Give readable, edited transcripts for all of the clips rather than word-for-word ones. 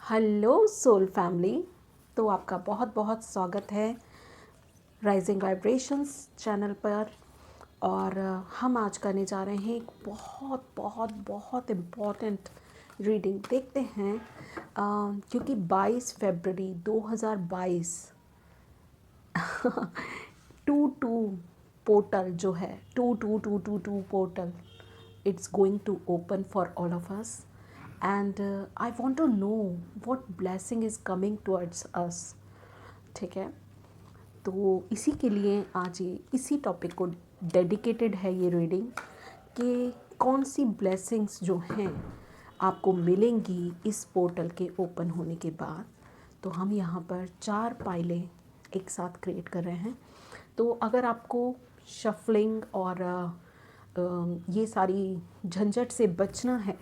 Hello soul family. तो आपका बहुत बहुत स्वागत है राइजिंग वाइब्रेशंस चैनल पर। और हम आज करने जा रहे हैं एक बहुत बहुत बहुत इम्पॉर्टेंट रीडिंग। देखते हैं क्योंकि 22 फरवरी 2022 टू टू पोर्टल जो है 2222 portal it's going to open for all of us, and I want to know what blessing is coming towards us। ठीक है, तो इसी के लिए आज ये इसी टॉपिक को डेडिकेटेड है ये रीडिंग कि कौन सी ब्लेसिंग्स जो हैं आपको मिलेंगी इस पोर्टल के ओपन होने के बाद। तो हम यहाँ पर 4 पाइलें एक साथ क्रिएट कर रहे हैं। तो अगर आपको शफलिंग और ये सारी झंझट से बचना है,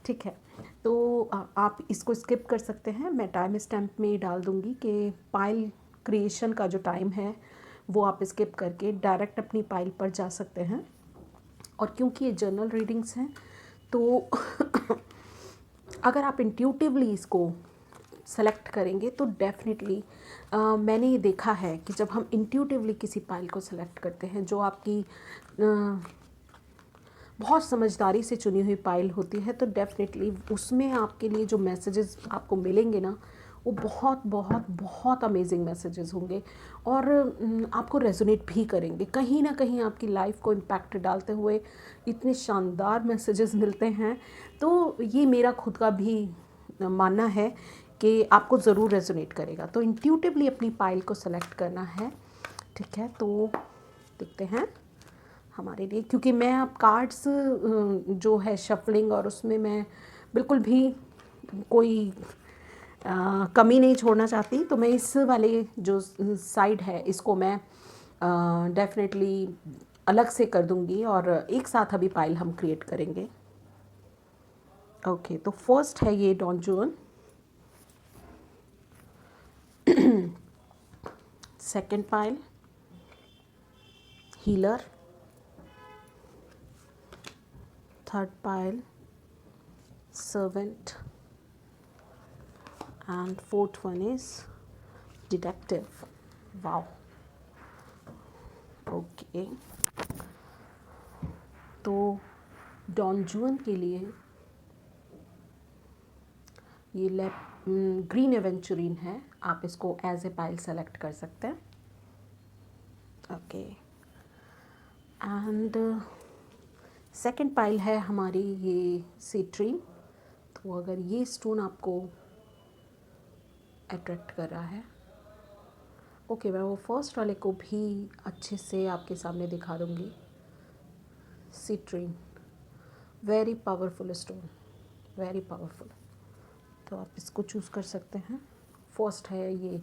ठीक है, तो आप इसको स्किप कर सकते हैं। मैं टाइम स्टैम्प में डाल दूँगी कि पाइल क्रिएशन का जो टाइम है वो आप स्किप करके डायरेक्ट अपनी पाइल पर जा सकते हैं। और क्योंकि ये जर्नल रीडिंग्स हैं तो अगर आप इंट्यूटिवली इसको सेलेक्ट करेंगे तो डेफिनेटली मैंने ये देखा है कि जब हम इंट्यूटिवली किसी पाइल को सेलेक्ट करते हैं जो आपकी बहुत समझदारी से चुनी हुई पाइल होती है, तो डेफिनेटली उसमें आपके लिए जो मैसेजेस आपको मिलेंगे ना वो बहुत बहुत बहुत अमेजिंग मैसेजेस होंगे और आपको रेजोनेट भी करेंगे। कहीं ना कहीं आपकी लाइफ को इम्पैक्ट डालते हुए इतने शानदार मैसेजेस मिलते हैं। तो ये मेरा खुद का भी मानना है कि आपको ज़रूर रेजोनेट करेगा। तो इंट्यूटिवली अपनी पाइल को सेलेक्ट करना है, ठीक है। तो देखते हैं हमारे लिए, क्योंकि मैं अब कार्ड्स जो है शफलिंग और उसमें मैं बिल्कुल भी कोई कमी नहीं छोड़ना चाहती। तो मैं इस वाले जो साइड है इसको मैं डेफिनेटली अलग से कर दूंगी और एक साथ अभी पाइल हम क्रिएट करेंगे। ओके, तो फर्स्ट है ये डॉन जुआन, second pile healer, third pile servant, and fourth one is detective। wow, okay। तो डॉन जुआन के लिए ये ग्रीन एवेंचुरिन है, आप इसको एज ए पाइल सेलेक्ट कर सकते हैं। ओके, एंड सेकंड पाइल है हमारी ये सीट्रीन। तो अगर ये स्टोन आपको अट्रैक्ट कर रहा है, ओके, मैं वो फर्स्ट वाले को भी अच्छे से आपके सामने दिखा दूँगी। Citrine very powerful stone, very powerful. तो आप इसको चूज़ कर सकते हैं। फर्स्ट है ये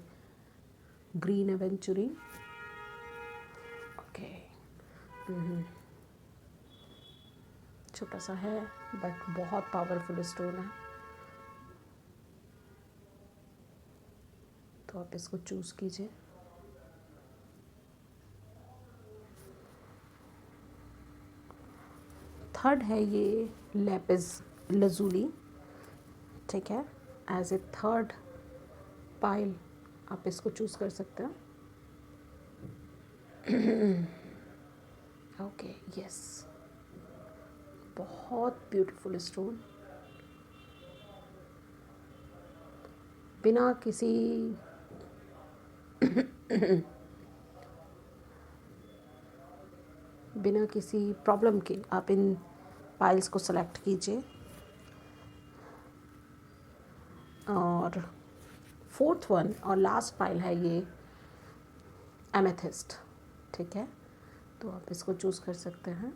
ग्रीन एवेंचुरिन। ओके, छोटा सा है बट बहुत पावरफुल स्टोन है। तो आप इसको चूज़ कीजिए। थर्ड है ये लैपिस लजूली, ठीक है, एज ए थर्ड पाइल आप इसको चूज़ कर सकते हैं। ओके, यस, बहुत ब्यूटीफुल स्टोन। बिना किसी बिना किसी प्रॉब्लम के आप इन पाइल्स को सेलेक्ट कीजिए। और फोर्थ वन और लास्ट पाइल है ये एमेथिस्ट, ठीक है। तो आप इसको चूज़ कर सकते हैं।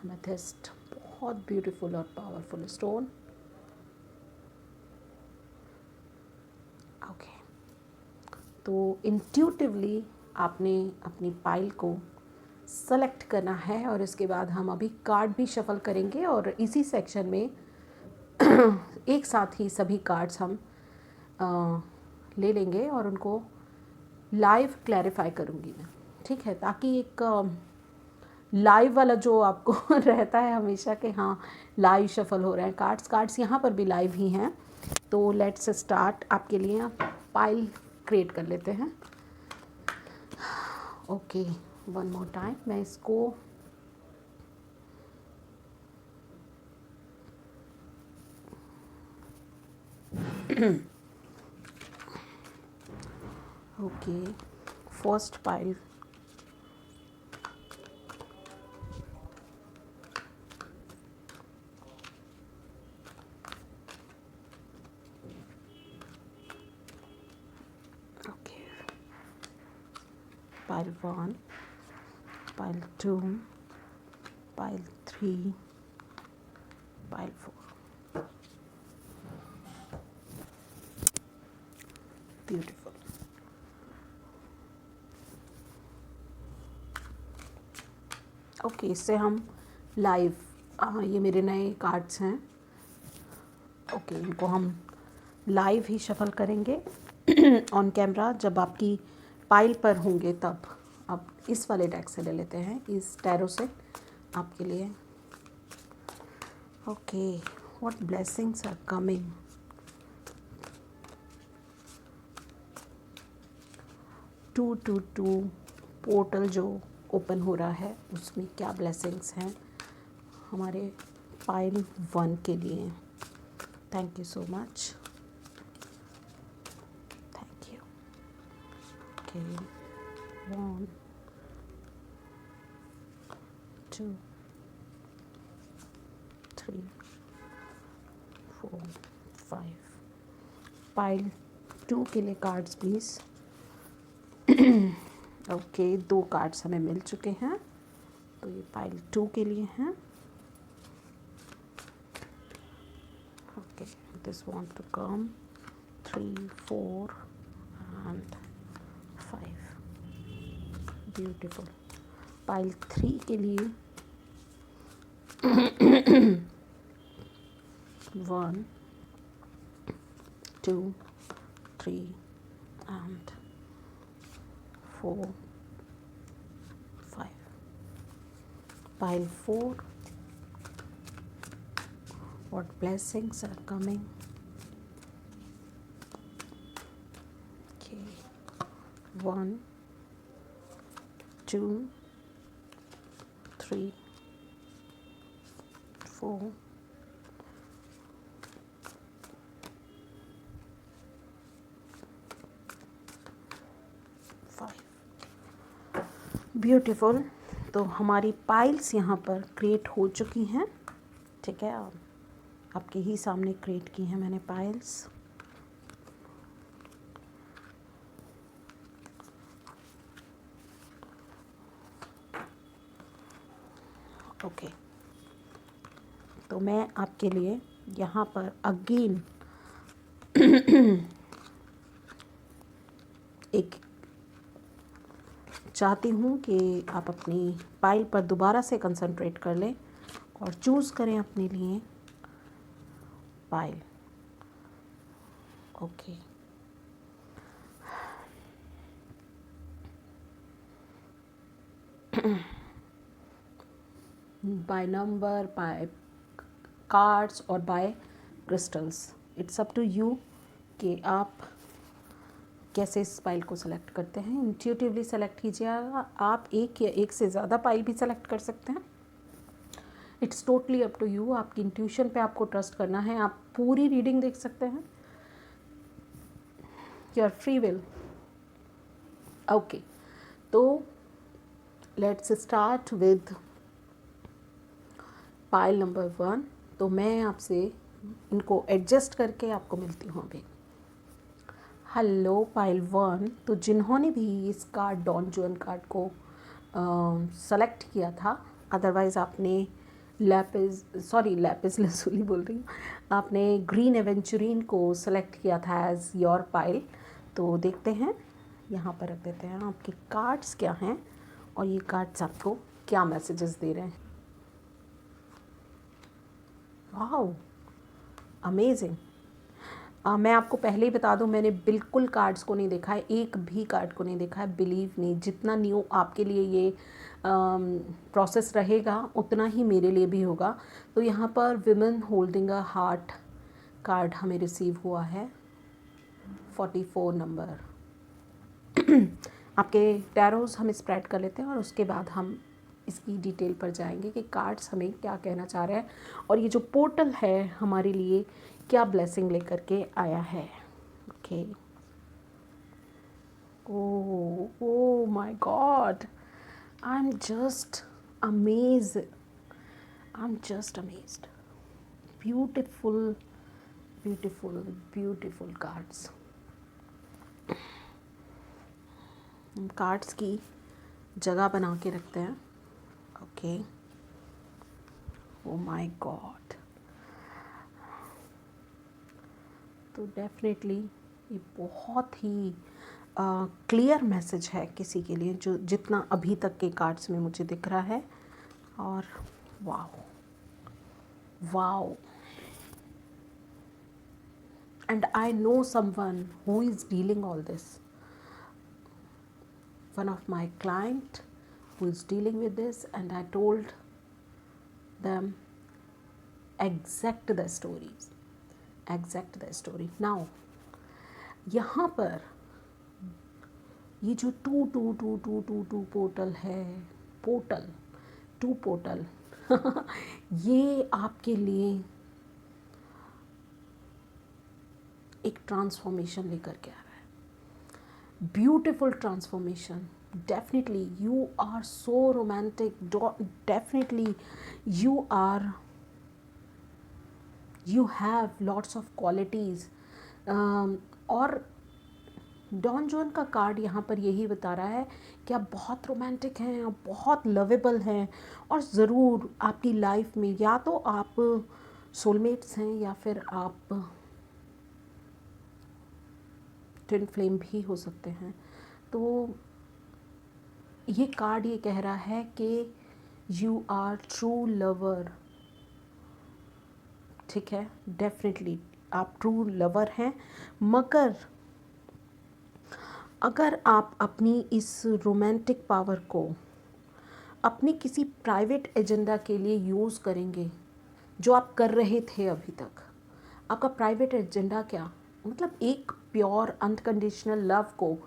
एमेथिस्ट बहुत ब्यूटीफुल और पावरफुल स्टोन। ओके, तो इंट्यूटिवली आपने अपनी पाइल को सेलेक्ट करना है और इसके बाद हम अभी कार्ड भी शफल करेंगे और इसी सेक्शन में एक साथ ही सभी कार्ड्स हम ले लेंगे और उनको लाइव क्लैरिफाई करूँगी मैं, ठीक है, ताकि एक लाइव वाला जो आपको रहता है हमेशा कि हाँ लाइव शफल हो रहे हैं कार्ड्स यहाँ पर भी लाइव ही हैं। तो लेट्स स्टार्ट। आपके लिए पाइल क्रिएट कर लेते हैं। ओके, वन मोर टाइम मैं इसको okay, first pile okay, pile 1, pile 2, pile 3, pile 4। Beautiful. Okay, इससे हम लाइव, ये मेरे नए कार्ड्स हैं। ओके, इनको हम लाइव ही शफल करेंगे ऑन कैमरा जब आपकी पाइल पर होंगे तब। अब इस वाले डेक से ले लेते हैं, इस टैरो से आपके लिए। Okay, what blessings are coming. Two two two portal जो ओपन हो रहा है उसमें क्या ब्लेसिंग्स हैं हमारे पाइल 1 के लिए। Thank you so much, thank you. Okay, 1 2 3 4 5। Pile 2 के लिए कार्ड्स प्लीज़। ओके, 2 कार्ड्स हमें मिल चुके हैं, तो ये पाइल 2 के लिए हैं। Okay, this want to come 3 4 and 5। Beautiful. Pile 3 के लिए 1 2 3 and 4 5। Pile 4, what blessings are coming. Okay, 1 2 3 4 5। Beautiful. तो हमारी पाइल्स यहाँ पर क्रिएट हो चुकी हैं। ठीक है, आपके ही सामने क्रिएट की हैं मैंने पाइल्स। ओके, तो मैं आपके लिए यहाँ पर अगेन एक चाहती हूँ कि आप अपनी पाइल पर दोबारा से कंसंट्रेट कर लें और चूज़ करें अपने लिए pile. Okay, by number, by cards और by crystals, it's up to you कि आप कैसे इस पाइल को सेलेक्ट करते हैं। इंट्यूटिवली सेलेक्ट कीजिएगा। आप एक या एक से ज़्यादा पाइल भी सेलेक्ट कर सकते हैं। It's totally up to you. आपकी इंट्यूशन पे आपको ट्रस्ट करना है। आप पूरी रीडिंग देख सकते हैं, योर फ्री विल। ओके, तो let's start with pile number 1। तो मैं आपसे इनको एडजस्ट करके आपको मिलती हूँ अभी। Hello pile 1। तो जिन्होंने भी इस कार्ड डॉन जुआन कार्ड को सेलेक्ट किया था, अदरवाइज़ आपने लैपिस लसूली बोल रही हूँ, आपने ग्रीन एवेंचुरीन को सेलेक्ट किया था एज योर पाइल। तो देखते हैं, यहाँ पर रख देते हैं आपके कार्ड्स क्या हैं और ये कार्ड्स आपको क्या मैसेजेस दे रहे हैं। Wow, amazing. मैं आपको पहले ही बता दूं, मैंने बिल्कुल कार्ड्स को नहीं देखा है, एक भी कार्ड को नहीं देखा है। बिलीव मी, जितना न्यू आपके लिए ये प्रोसेस रहेगा उतना ही मेरे लिए भी होगा। तो यहाँ पर women holding a heart card हमें रिसीव हुआ है 44 नंबर। आपके टैरोज हम स्प्रेड कर लेते हैं और उसके बाद हम इसकी डिटेल पर जाएंगे कि कार्ड्स हमें क्या कहना चाह रहे हैं और ये जो पोर्टल है हमारे लिए क्या ब्लेसिंग लेकर के आया है। Okay, O my God, I am just amazed, I am just amazed. Beautiful beautiful beautiful cards. हम कार्ड्स की जगह बना के रखते हैं। ओके, ओ माय गॉड, तो डेफिनेटली ये बहुत ही क्लियर मैसेज है किसी के लिए, जो जितना अभी तक के कार्ड्स में मुझे दिख रहा है। और wow wow, and I know someone who is dealing all this, one of my client who is dealing with this, and I told them exact the story. Now यहाँ पर ये जो टू पोर्टल है, टू पोर्टल ये आपके लिए एक transformation लेकर के आ रहा है, beautiful transformation. Definitely you are so romantic, definitely you have lots of qualities। और डॉन जॉन का कार्ड यहाँ पर यही बता रहा है कि आप बहुत रोमांटिक हैं, आप बहुत लवेबल हैं, और ज़रूर आपकी लाइफ में या तो आप सोलमेट्स हैं या फिर आप ट्विन फ्लेम भी हो सकते हैं। तो ये कार्ड ये कह रहा है कि यू आर ट्रू लवर। ठीक है, डेफिनेटली आप ट्रू लवर हैं, मगर अगर आप अपनी इस रोमांटिक पावर को अपनी किसी प्राइवेट एजेंडा के लिए यूज़ करेंगे, जो आप कर रहे थे अभी तक, आपका प्राइवेट एजेंडा क्या, मतलब एक प्योर अनकंडीशनल लव को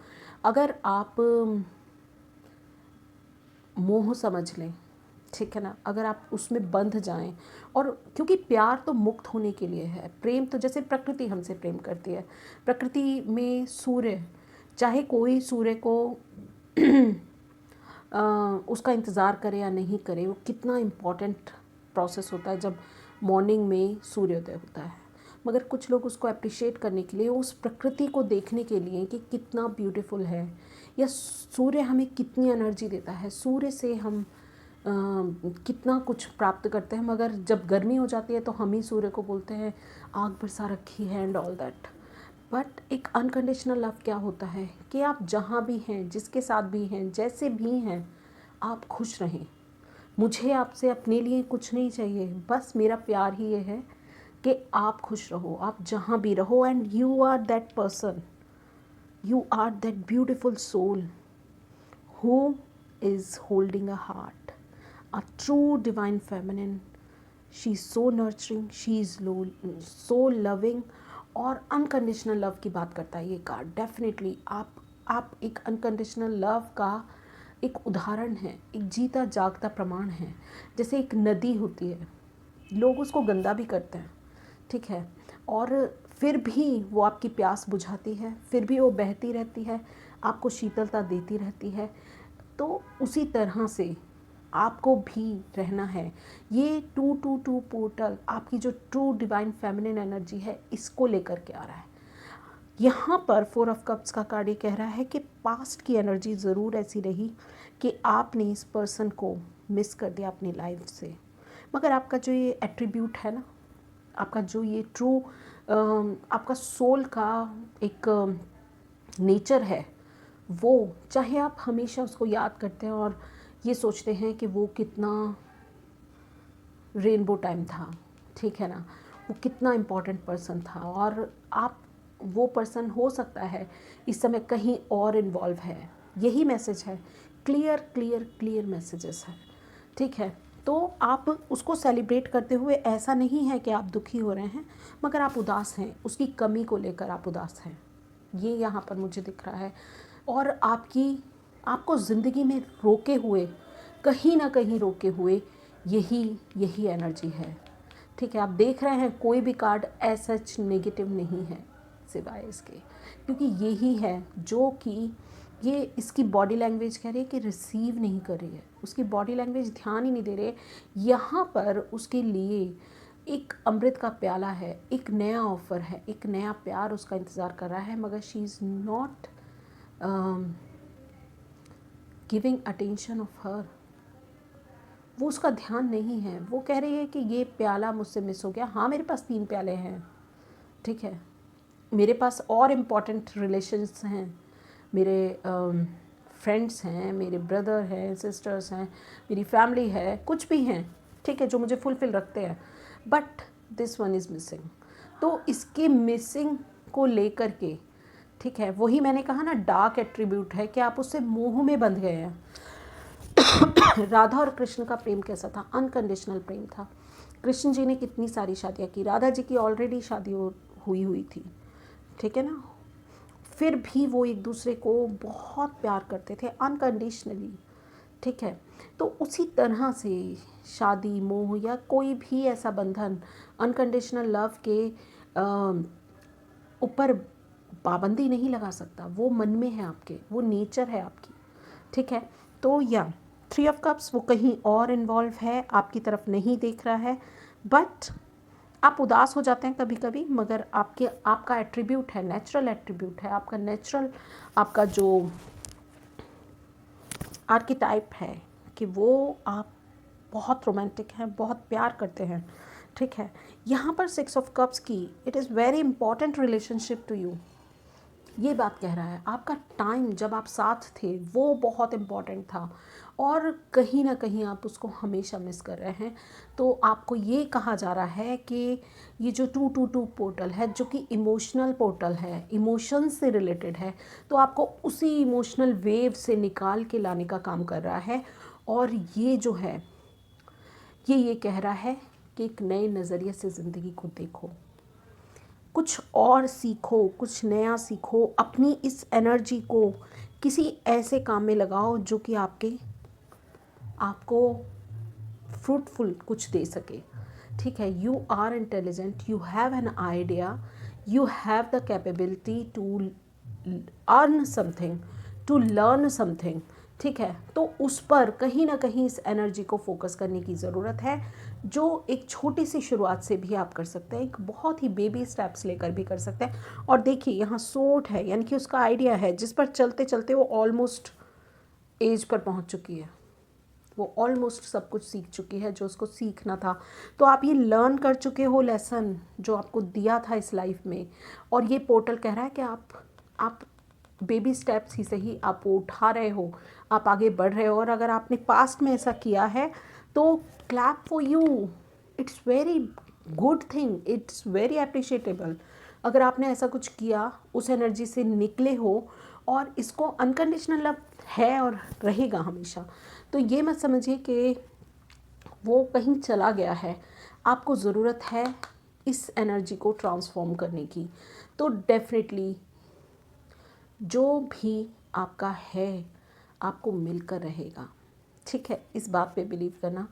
अगर आप मोह समझ लें, ठीक है ना, अगर आप उसमें बंध जाएं, और क्योंकि प्यार तो मुक्त होने के लिए है, प्रेम तो जैसे प्रकृति हमसे प्रेम करती है, प्रकृति में सूर्य, चाहे कोई सूर्य को उसका इंतज़ार करे या नहीं करे, वो कितना इम्पॉर्टेंट प्रोसेस होता है जब मॉर्निंग में सूर्योदय होता है, मगर कुछ लोग उसको अप्रिशिएट करने के लिए, उस प्रकृति को देखने के लिए कि कितना ब्यूटीफुल है, या सूर्य हमें कितनी एनर्जी देता है, सूर्य से हम कितना कुछ प्राप्त करते हैं, मगर जब गर्मी हो जाती है तो हम ही सूर्य को बोलते हैं आग बरसा रखी है एंड ऑल दैट। बट एक अनकंडीशनल लव क्या होता है कि आप जहाँ भी हैं, जिसके साथ भी हैं, जैसे भी हैं, आप खुश रहें। मुझे आपसे अपने लिए कुछ नहीं चाहिए, बस मेरा प्यार ही ये है कि आप खुश रहो, आप जहाँ भी रहो, and you are that person, you are that beautiful soul who is holding a heart, a true divine feminine. She is so nurturing, she is so loving, और अनकंडीशनल लव की बात करता है ये कार्ड। डेफिनेटली आप एक unconditional love का एक उदाहरण है, एक जीता जागता प्रमाण है। जैसे एक नदी होती है, लोग उसको गंदा भी करते हैं, ठीक है, और फिर भी वो आपकी प्यास बुझाती है, फिर भी वो बहती रहती है, आपको शीतलता देती रहती है। तो उसी तरह से आपको भी रहना है। ये 222 पोर्टल आपकी जो ट्रू डिवाइन फेमिनिन एनर्जी है, इसको लेकर के आ रहा है। यहाँ पर 4 ऑफ कप्स का कार्ड ये कह रहा है कि पास्ट की एनर्जी ज़रूर ऐसी रही कि आपने इस पर्सन को मिस कर दिया अपनी लाइफ से, मगर आपका जो ये एट्रीब्यूट है ना, आपका जो ये ट्रू आपका सोल का एक नेचर है, वो चाहे आप हमेशा उसको याद करते हैं और ये सोचते हैं कि वो कितना रेनबो टाइम था, ठीक है ना, वो कितना इम्पोर्टेंट पर्सन था, और आप वो पर्सन हो सकता है इस समय कहीं और इन्वॉल्व है। यही मैसेज है, क्लियर क्लियर क्लियर मैसेजेस है, ठीक है। तो आप उसको सेलिब्रेट करते हुए, ऐसा नहीं है कि आप दुखी हो रहे हैं, मगर आप उदास हैं, उसकी कमी को लेकर आप उदास हैं, ये यहाँ पर मुझे दिख रहा है। और आपको ज़िंदगी में रोके हुए, कहीं ना कहीं रोके हुए यही एनर्जी है। ठीक है, आप देख रहे हैं कोई भी कार्ड ऐसा नेगेटिव नहीं है सिवाय इसके, क्योंकि यही है जो कि ये इसकी बॉडी लैंग्वेज कह रही है कि रिसीव नहीं कर रही है, उसकी बॉडी लैंग्वेज ध्यान ही नहीं दे रही है। यहाँ पर उसके लिए एक अमृत का प्याला है, एक नया ऑफ़र है, एक नया प्यार उसका इंतज़ार कर रहा है, मगर she is not giving attention of her. वो उसका ध्यान नहीं है। वो कह रही है कि ये प्याला मुझसे मिस हो गया। हाँ, मेरे पास 3 प्याले हैं, ठीक है, मेरे पास और इम्पॉर्टेंट रिलेशन्स हैं, मेरे फ्रेंड्स हैं, मेरे ब्रदर हैं, सिस्टर्स हैं, मेरी फैमिली है, कुछ भी हैं, ठीक है, जो मुझे फुलफिल रखते हैं, but this one is missing. तो इसके मिसिंग को लेकर के, ठीक है, वही मैंने कहा ना, डार्क एट्रीब्यूट है कि आप उससे मोह में बंध गए हैं। राधा और कृष्ण का प्रेम कैसा था? अनकंडीशनल प्रेम था। कृष्ण जी ने कितनी सारी शादियाँ की, राधा जी की ऑलरेडी शादी हुई थी, ठीक है ना, फिर भी वो एक दूसरे को बहुत प्यार करते थे अनकंडीशनली, ठीक है। तो उसी तरह से शादी, मोह या कोई भी ऐसा बंधन अनकंडीशनल लव के ऊपर पाबंदी नहीं लगा सकता। वो मन में है आपके, वो नेचर है आपकी, ठीक है। तो या 3 ऑफ कप्स वो कहीं और इन्वॉल्व है, आपकी तरफ नहीं देख रहा है, बट आप उदास हो जाते हैं कभी कभी, मगर आपका एट्रीब्यूट है, नेचुरल एट्रीब्यूट है, आपका नेचुरल, आपका जो आर्किटाइप है कि वो आप बहुत रोमांटिक हैं, बहुत प्यार करते हैं, ठीक है। यहाँ पर 6 ऑफ कप्स की, it is very important relationship to you, ये बात कह रहा है। आपका टाइम जब आप साथ थे वो बहुत इम्पॉर्टेंट था, और कहीं ना कहीं आप उसको हमेशा मिस कर रहे हैं। तो आपको ये कहा जा रहा है कि ये जो 222 पोर्टल है, जो कि इमोशनल पोर्टल है, इमोशन से रिलेटेड है, तो आपको उसी इमोशनल वेव से निकाल के लाने का काम कर रहा है। और ये जो है, ये कह रहा है कि एक नए नज़रिए से ज़िंदगी को देखो, कुछ और सीखो, कुछ नया सीखो, अपनी इस एनर्जी को किसी ऐसे काम में लगाओ जो कि आपको फ्रूटफुल कुछ दे सके, ठीक है। You are intelligent, you have an idea, you have the capability to earn something, to learn something, ठीक है। तो उस पर कहीं ना कहीं इस एनर्जी को फोकस करने की ज़रूरत है, जो एक छोटी सी शुरुआत से भी आप कर सकते हैं, एक बहुत ही बेबी स्टेप्स लेकर भी कर सकते हैं। और देखिए यहाँ सोट है, यानी कि उसका आइडिया है जिस पर चलते चलते वो ऑलमोस्ट एज पर पहुंच चुकी है, वो ऑलमोस्ट सब कुछ सीख चुकी है जो उसको सीखना था। तो आप ये लर्न कर चुके हो लेसन जो आपको दिया था इस लाइफ में, और ये पोर्टल कह रहा है कि आप बेबी स्टेप्स ही सही, आप वो उठा रहे हो, आप आगे बढ़ रहे हो। और अगर आपने पास्ट में ऐसा किया है तो clap for you, it's very good thing, it's very appreciable. अगर आपने ऐसा कुछ किया, उस एनर्जी से निकले हो, और इसको अनकंडीशनल लव है और रहेगा हमेशा। तो ये मत समझिए कि वो कहीं चला गया है, आपको ज़रूरत है इस एनर्जी को ट्रांसफॉर्म करने की। तो डेफिनेटली जो भी आपका है आपको मिलकर रहेगा, ठीक है। इस बात पे बिलीव करना,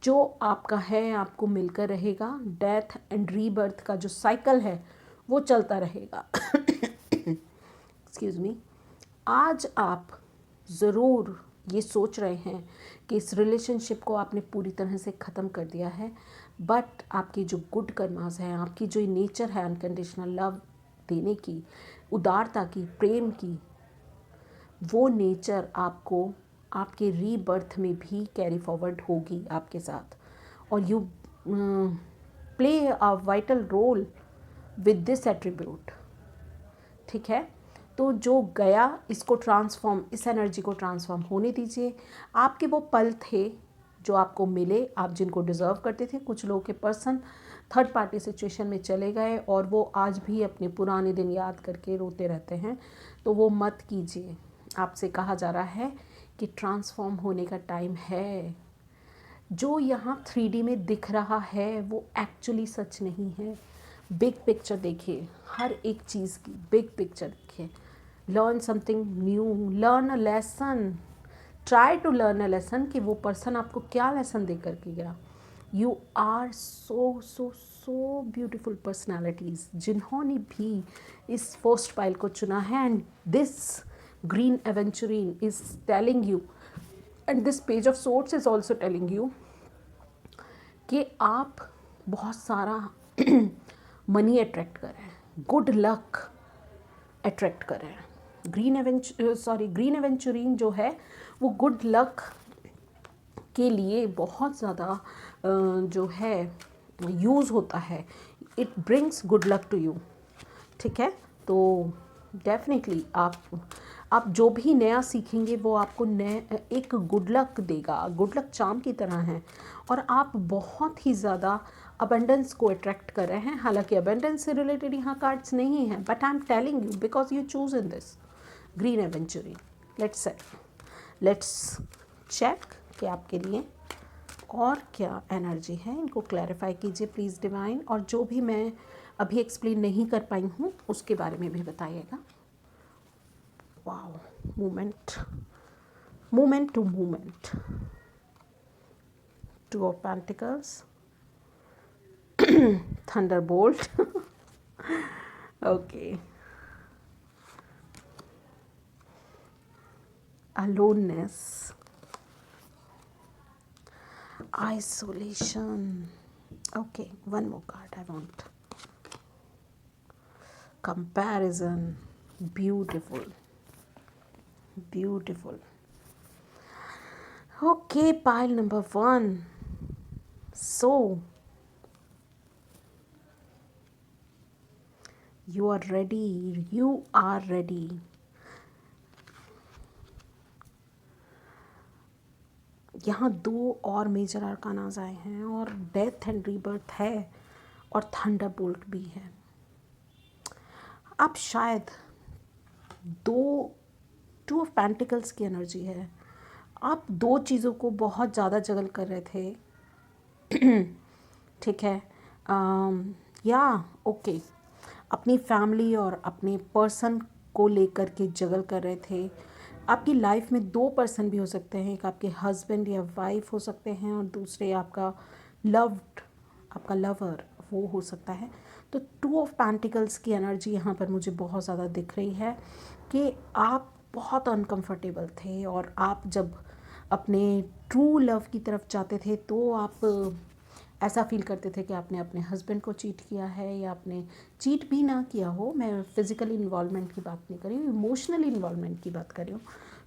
जो आपका है आपको मिलकर रहेगा। डेथ एंड रीबर्थ का जो साइकिल है वो चलता रहेगा। Excuse me. आज आप ज़रूर ये सोच रहे हैं कि इस रिलेशनशिप को आपने पूरी तरह से ख़त्म कर दिया है, बट आपकी जो गुड कर्मास हैं, आपकी जो नेचर है अनकंडीशनल लव देने की, उदारता की, प्रेम की, वो नेचर आपको आपके रीबर्थ में भी कैरी फॉरवर्ड होगी आपके साथ। और you play a vital role with this attribute, ठीक है। तो जो गया इसको ट्रांसफॉर्म, इस एनर्जी को ट्रांसफॉर्म होने दीजिए। आपके वो पल थे जो आपको मिले, आप जिनको डिज़र्व करते थे। कुछ लोगों के पर्सन थर्ड पार्टी सिचुएशन में चले गए और वो आज भी अपने पुराने दिन याद करके रोते रहते हैं, तो वो मत कीजिए। आपसे कहा जा रहा है कि ट्रांसफॉर्म होने का टाइम है। जो यहाँ 3D में दिख रहा है वो एक्चुअली सच नहीं है। बिग पिक्चर देखिए, हर एक चीज़ की बिग पिक्चर देखिए। Learn something new, learn a lesson, try to learn a lesson कि वो पर्सन आपको क्या लेसन दे करके गया। You are so so so beautiful personalities जिन्होंने भी इस फर्स्ट पाइल को चुना है। And this green aventurine is telling you, and this page of swords is also telling you कि आप बहुत सारा मनी अट्रैक्ट कर रहे हैं, गुड लक अट्रैक्ट कर रहे हैं। ग्रीन एवेंचुरीन जो है वो गुड लक के लिए बहुत ज़्यादा जो है यूज़ होता है। It brings good luck to you, ठीक है। तो डेफिनेटली आप जो भी नया सीखेंगे वो आपको एक गुड लक देगा, गुड लक चार्म की तरह है। और आप बहुत ही ज़्यादा अबंडेंस को अट्रैक्ट कर रहे हैं। हालांकि अबंडेंस से रिलेटेड यहाँ कार्ड्स नहीं हैं, but I am telling you because you choose in this green aventurine. Let's check कि आपके लिए और क्या एनर्जी है, इनको क्लैरिफाई कीजिए प्लीज़ डिवाइन। और जो भी मैं अभी एक्सप्लेन नहीं कर पाई हूँ उसके बारे में भी बताइएगा। Wow, movement to movement, 2 of Pentacles, Thunderbolt, okay, aloneness, isolation, okay, one more card I want, comparison, beautiful, okay, pile number 1. So you are ready, यहाँ 2 और मेजर आर्कानाज आए हैं और डेथ एंड रीबर्थ है और थंडरबोल्ट भी है। आप शायद 2 ऑफ पेंटिकल्स की एनर्जी है। आप 2 चीज़ों को बहुत ज़्यादा जगल कर रहे थे, ठीक है, या ओके, अपनी फैमिली और अपने पर्सन को लेकर के जगल कर रहे थे। आपकी लाइफ में 2 पर्सन भी हो सकते हैं, एक आपके हस्बैंड या वाइफ हो सकते हैं और दूसरे आपका लवर वो हो सकता है। तो 2 ऑफ पेंटिकल्स की एनर्जी यहाँ पर मुझे बहुत ज़्यादा दिख रही है कि आप बहुत अनकंफर्टेबल थे और आप जब अपने ट्रू लव की तरफ जाते थे तो आप ऐसा फील करते थे कि आपने अपने हस्बैंड को चीट किया है, या आपने चीट भी ना किया हो, मैं फिज़िकल इन्वॉल्वमेंट की बात नहीं कर रही हूँ, इमोशनल इन्वॉल्वमेंट की बात कर रही हूँ।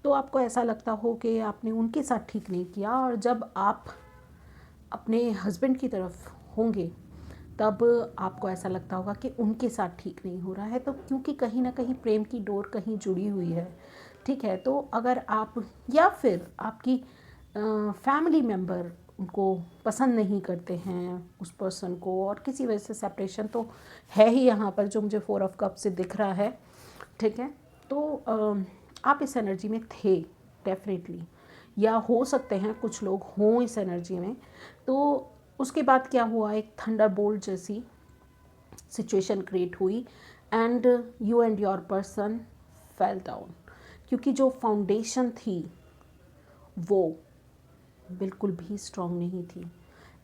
तो आपको ऐसा लगता हो कि आपने उनके साथ ठीक नहीं किया, और जब आप अपने हस्बैंड की तरफ होंगे तब आपको ऐसा लगता होगा कि उनके साथ ठीक नहीं हो रहा है। तो क्योंकि कहीं ना कहीं प्रेम की डोर कहीं जुड़ी हुई है, ठीक है। तो अगर आप या फिर आपकी फैमिली मेम्बर उनको पसंद नहीं करते हैं उस पर्सन को, और किसी वजह से सेपरेशन तो है ही यहाँ पर जो मुझे 4 ऑफ कप से दिख रहा है, ठीक है। तो आप इस एनर्जी में थे डेफिनेटली, या हो सकते हैं कुछ लोग हों इस एनर्जी में। तो उसके बाद क्या हुआ, एक थंडरबोल्ट जैसी सिचुएशन क्रिएट हुई and you and your person fell down, क्योंकि जो फाउंडेशन थी वो बिल्कुल भी स्ट्रॉन्ग नहीं थी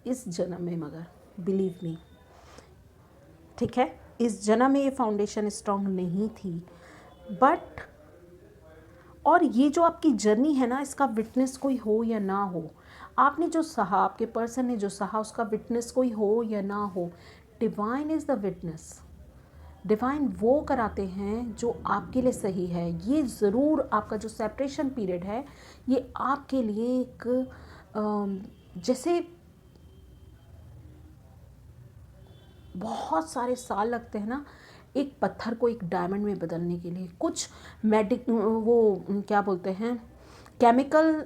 इस जन्म में, मगर बिलीव मी, ठीक है, इस जन्म में ये फाउंडेशन स्ट्रॉन्ग नहीं थी। बट और ये जो आपकी जर्नी है ना, इसका विटनेस कोई हो या ना हो, आपने जो सहा, आपके पर्सन ने जो सहा, उसका विटनेस कोई हो या ना हो, divine is the witness. Divine वो कराते हैं जो आपके लिए सही है। ये ज़रूर आपका जो सेपरेशन पीरियड है ये आपके लिए एक जैसे बहुत सारे साल लगते हैं ना एक पत्थर को एक डायमंड में बदलने के लिए, कुछ वो क्या बोलते हैं, केमिकल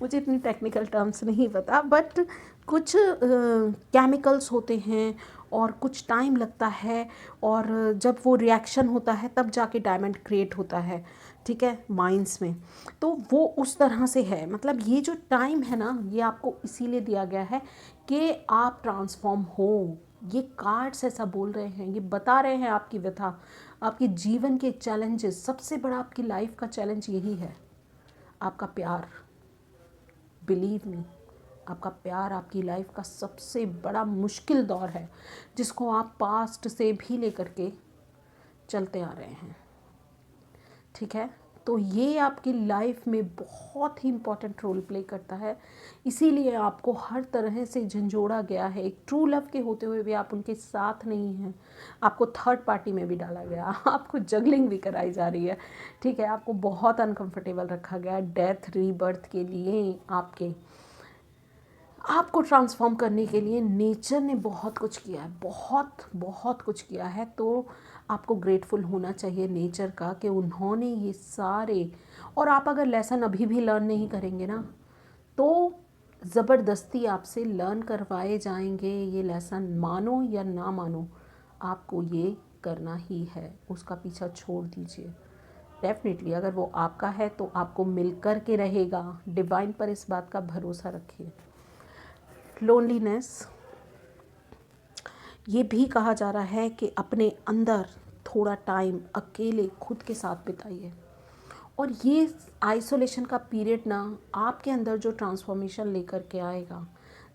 मुझे इतनी टेक्निकल टर्म्स नहीं पता, बट कुछ केमिकल्स होते हैं और कुछ टाइम लगता है, और जब वो रिएक्शन होता है तब जाके डायमंड क्रिएट होता है। ठीक है, माइंड्स में। तो वो उस तरह से है, मतलब ये जो टाइम है ना, ये आपको इसीलिए दिया गया है कि आप ट्रांसफॉर्म हो। ये कार्ड्स ऐसा बोल रहे हैं, ये बता रहे हैं आपकी व्यथा, आपके जीवन के चैलेंजेस। सबसे बड़ा आपकी लाइफ का चैलेंज यही है, आपका प्यार। बिलीव मी, आपका प्यार आपकी लाइफ का सबसे बड़ा मुश्किल दौर है, जिसको आप पास्ट से भी लेकर के चलते आ रहे हैं। ठीक है, तो ये आपकी लाइफ में बहुत ही इम्पोर्टेंट रोल प्ले करता है। इसीलिए आपको हर तरह से झंझोड़ा गया है। एक ट्रू लव के होते हुए भी आप उनके साथ नहीं हैं, आपको थर्ड पार्टी में भी डाला गया, आपको जगलिंग भी कराई जा रही है। ठीक है, आपको बहुत अनकंफर्टेबल रखा गया है डेथ रीबर्थ के लिए। आपको ट्रांसफॉर्म करने के लिए नेचर ने बहुत कुछ किया है, बहुत बहुत कुछ किया है। तो आपको ग्रेटफुल होना चाहिए नेचर का कि उन्होंने ये सारे, और आप अगर लेसन अभी भी लर्न नहीं करेंगे ना, तो ज़बरदस्ती आपसे लर्न करवाए जाएंगे ये लेसन। मानो या ना मानो, आपको ये करना ही है, उसका पीछा छोड़ दीजिए। डेफिनेटली अगर वो आपका है तो आपको मिल कर के रहेगा। डिवाइन पर इस बात का भरोसा रखिए। लोनलीनेस, ये भी कहा जा रहा है कि अपने अंदर थोड़ा टाइम अकेले खुद के साथ बिताइए। और ये आइसोलेशन का पीरियड ना आपके अंदर जो ट्रांसफॉर्मेशन लेकर के आएगा,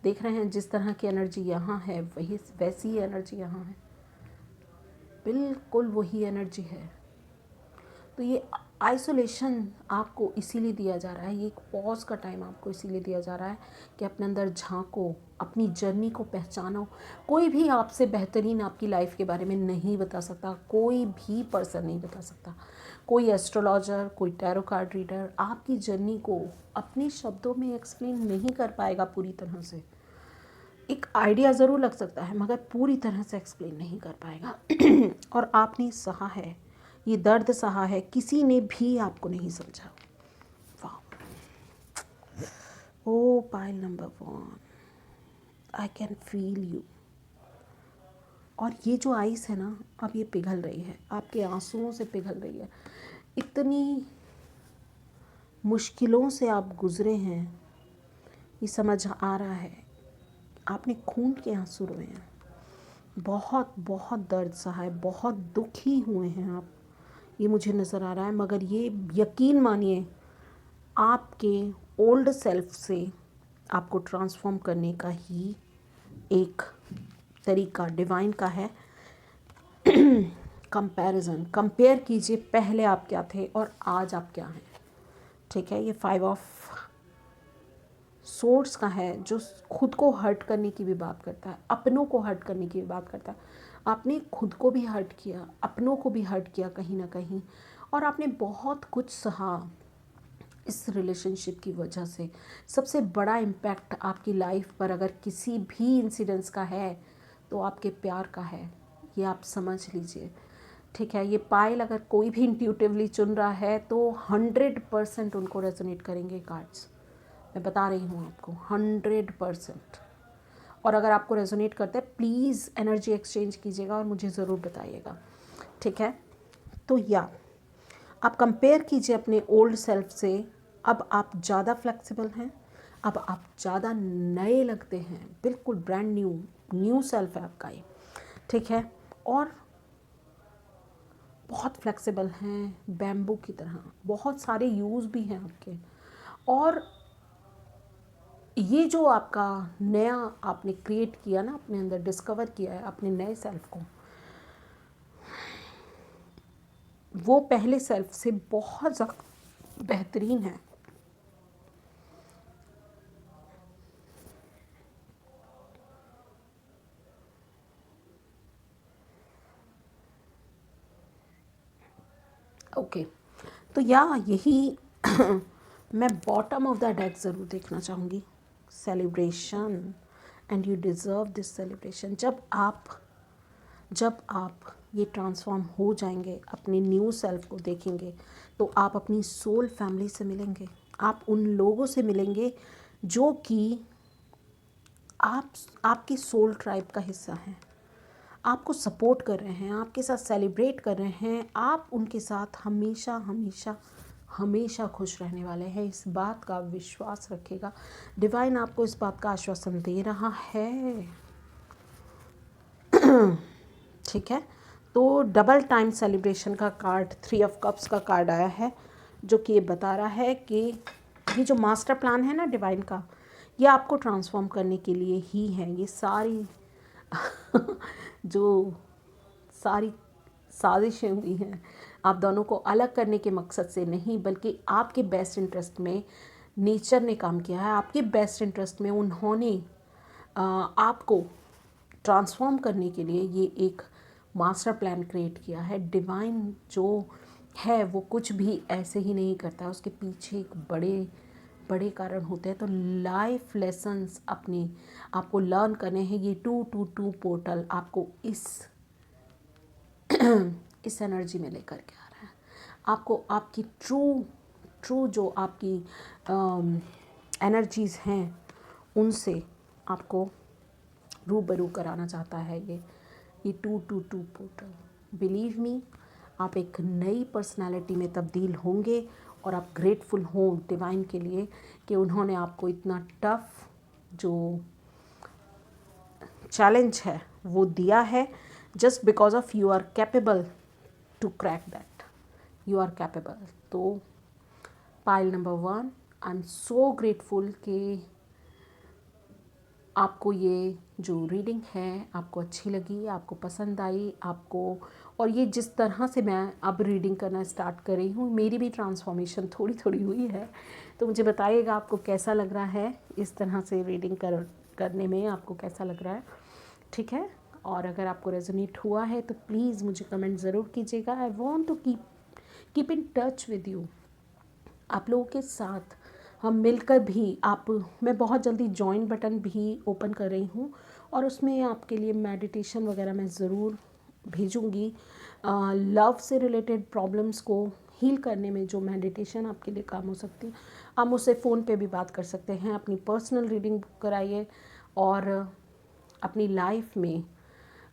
देख रहे हैं जिस तरह की एनर्जी यहाँ है वही वैसी ही एनर्जी यहाँ है, बिल्कुल वही एनर्जी है। तो ये आइसोलेशन आपको इसीलिए दिया जा रहा है, ये एक पॉज का टाइम आपको इसीलिए दिया जा रहा है कि अपने अंदर झांको, अपनी जर्नी को पहचानो। कोई भी आपसे बेहतरीन आपकी लाइफ के बारे में नहीं बता सकता, कोई भी पर्सन नहीं बता सकता, कोई एस्ट्रोलॉजर, कोई टैरो कार्ड रीडर आपकी जर्नी को अपने शब्दों में एक्सप्लेन नहीं कर पाएगा पूरी तरह से। एक आइडिया ज़रूर लग सकता है मगर पूरी तरह से एक्सप्लेन नहीं कर पाएगा। और आपने सहा है, ये दर्द सहा है, किसी ने भी आपको नहीं समझा। वाह, oh pile number 1, I can feel you. और ये जो आइस है ना, अब ये पिघल रही है, आपके आंसुओं से पिघल रही है। इतनी मुश्किलों से आप गुजरे हैं, ये समझ आ रहा है। आपने खून के आंसू रोए हैं, बहुत बहुत दर्द सहा है, बहुत दुखी हुए हैं आप, ये मुझे नज़र आ रहा है। मगर ये यकीन मानिए, आपके ओल्ड सेल्फ से आपको ट्रांसफॉर्म करने का ही एक तरीका डिवाइन का है। कंपैरिजन, कंपेयर कीजिए पहले आप क्या थे और आज आप क्या हैं। ठीक है, ये 5 ऑफ सोर्ड्स का है, जो खुद को हर्ट करने की भी बात करता है, अपनों को हर्ट करने की भी बात करता है। आपने खुद को भी हर्ट किया, अपनों को भी हर्ट किया कहीं ना कहीं, और आपने बहुत कुछ सहा इस रिलेशनशिप की वजह से। सबसे बड़ा इम्पैक्ट आपकी लाइफ पर अगर किसी भी इंसिडेंट्स का है तो आपके प्यार का है, ये आप समझ लीजिए। ठीक है, ये पाइल अगर कोई भी इंट्यूटिवली चुन रहा है तो 100% उनको रेजोनेट करेंगे कार्ड्स, मैं बता रही हूँ आपको 100%। और अगर आपको रेजोनेट करता है प्लीज़ एनर्जी एक्सचेंज कीजिएगा और मुझे ज़रूर बताइएगा। ठीक है, तो या आप कंपेयर कीजिए अपने ओल्ड सेल्फ से। अब आप ज़्यादा फ्लेक्सिबल हैं, अब आप ज़्यादा नए लगते हैं, बिल्कुल ब्रांड न्यू सेल्फ है आपका ये। ठीक है, और बहुत फ्लेक्सिबल हैं, बैम्बू की तरह, बहुत सारे यूज़ भी हैं आपके। और ये जो आपका नया आपने क्रिएट किया ना, अपने अंदर डिस्कवर किया है अपने नए सेल्फ को, वो पहले सेल्फ से बहुत ज़्यादा बेहतरीन है। ओके, तो या यही मैं बॉटम ऑफ द डेक ज़रूर देखना चाहूँगी। Celebration, and you deserve this celebration. जब आप ये ट्रांसफॉर्म हो जाएंगे, अपने न्यू सेल्फ को देखेंगे, तो आप अपनी सोल फैमिली से मिलेंगे, आप उन लोगों से मिलेंगे जो कि आपकी सोल ट्राइब का हिस्सा हैं। आपको सपोर्ट कर रहे हैं, आपके साथ सेलिब्रेट कर रहे हैं, आप उनके साथ हमेशा हमेशा हमेशा खुश रहने वाले हैं। इस बात का विश्वास रखिएगा। डिवाइन आपको इस बात का आश्वासन दे रहा है। ठीक है, तो डबल टाइम सेलिब्रेशन का कार्ड 3 ऑफ कप्स का कार्ड आया है, जो कि ये बता रहा है कि ये जो मास्टर प्लान है ना डिवाइन का, ये आपको ट्रांसफॉर्म करने के लिए ही है। ये सारी जो सारी साजिशें हुई हैं आप दोनों को अलग करने के मकसद से नहीं, बल्कि आपके बेस्ट इंटरेस्ट में नेचर ने काम किया है। आपके बेस्ट इंटरेस्ट में उन्होंने आपको ट्रांसफॉर्म करने के लिए ये एक मास्टर प्लान क्रिएट किया है। डिवाइन जो है वो कुछ भी ऐसे ही नहीं करता है, उसके पीछे एक बड़े बड़े कारण होते हैं। तो लाइफ लेसन्स अपनी आपको लर्न करने हैं। ये 222 पोर्टल आपको इस एनर्जी में लेकर के आ रहा है। आपको आपकी ट्रू जो आपकी एनर्जीज़ हैं उनसे आपको रूबरू कराना चाहता है ये 222 पोर्टल। बिलीव मी, आप एक नई पर्सनालिटी में तब्दील होंगे और आप ग्रेटफुल हों डिवाइन के लिए कि उन्होंने आपको इतना टफ जो चैलेंज है वो दिया है। Just because of you are capable to crack that, you are capable. तो pile number 1, I am so grateful कि आपको ये जो रीडिंग है आपको अच्छी लगी, आपको पसंद आई, आपको और ये जिस तरह से मैं अब रीडिंग करना स्टार्ट कर रही हूँ, मेरी भी ट्रांसफॉर्मेशन थोड़ी थोड़ी हुई है। तो मुझे बताइएगा आपको कैसा लग रहा है, इस तरह से रीडिंग करने में आपको कैसा लग रहा है। ठीक है, और अगर आपको रेजोनेट हुआ है तो प्लीज़ मुझे कमेंट ज़रूर कीजिएगा। I want to keep in touch with you. आप लोगों के साथ हम मिलकर भी मैं बहुत जल्दी जॉइन बटन भी ओपन कर रही हूँ, और उसमें आपके लिए मेडिटेशन वगैरह मैं ज़रूर भेजूँगी। लव से रिलेटेड प्रॉब्लम्स को हील करने में जो मेडिटेशन आपके लिए काम हो सकती है, आप मुझसे फ़ोन पे भी बात कर सकते हैं। अपनी पर्सनल रीडिंग बुक कराइए और अपनी लाइफ में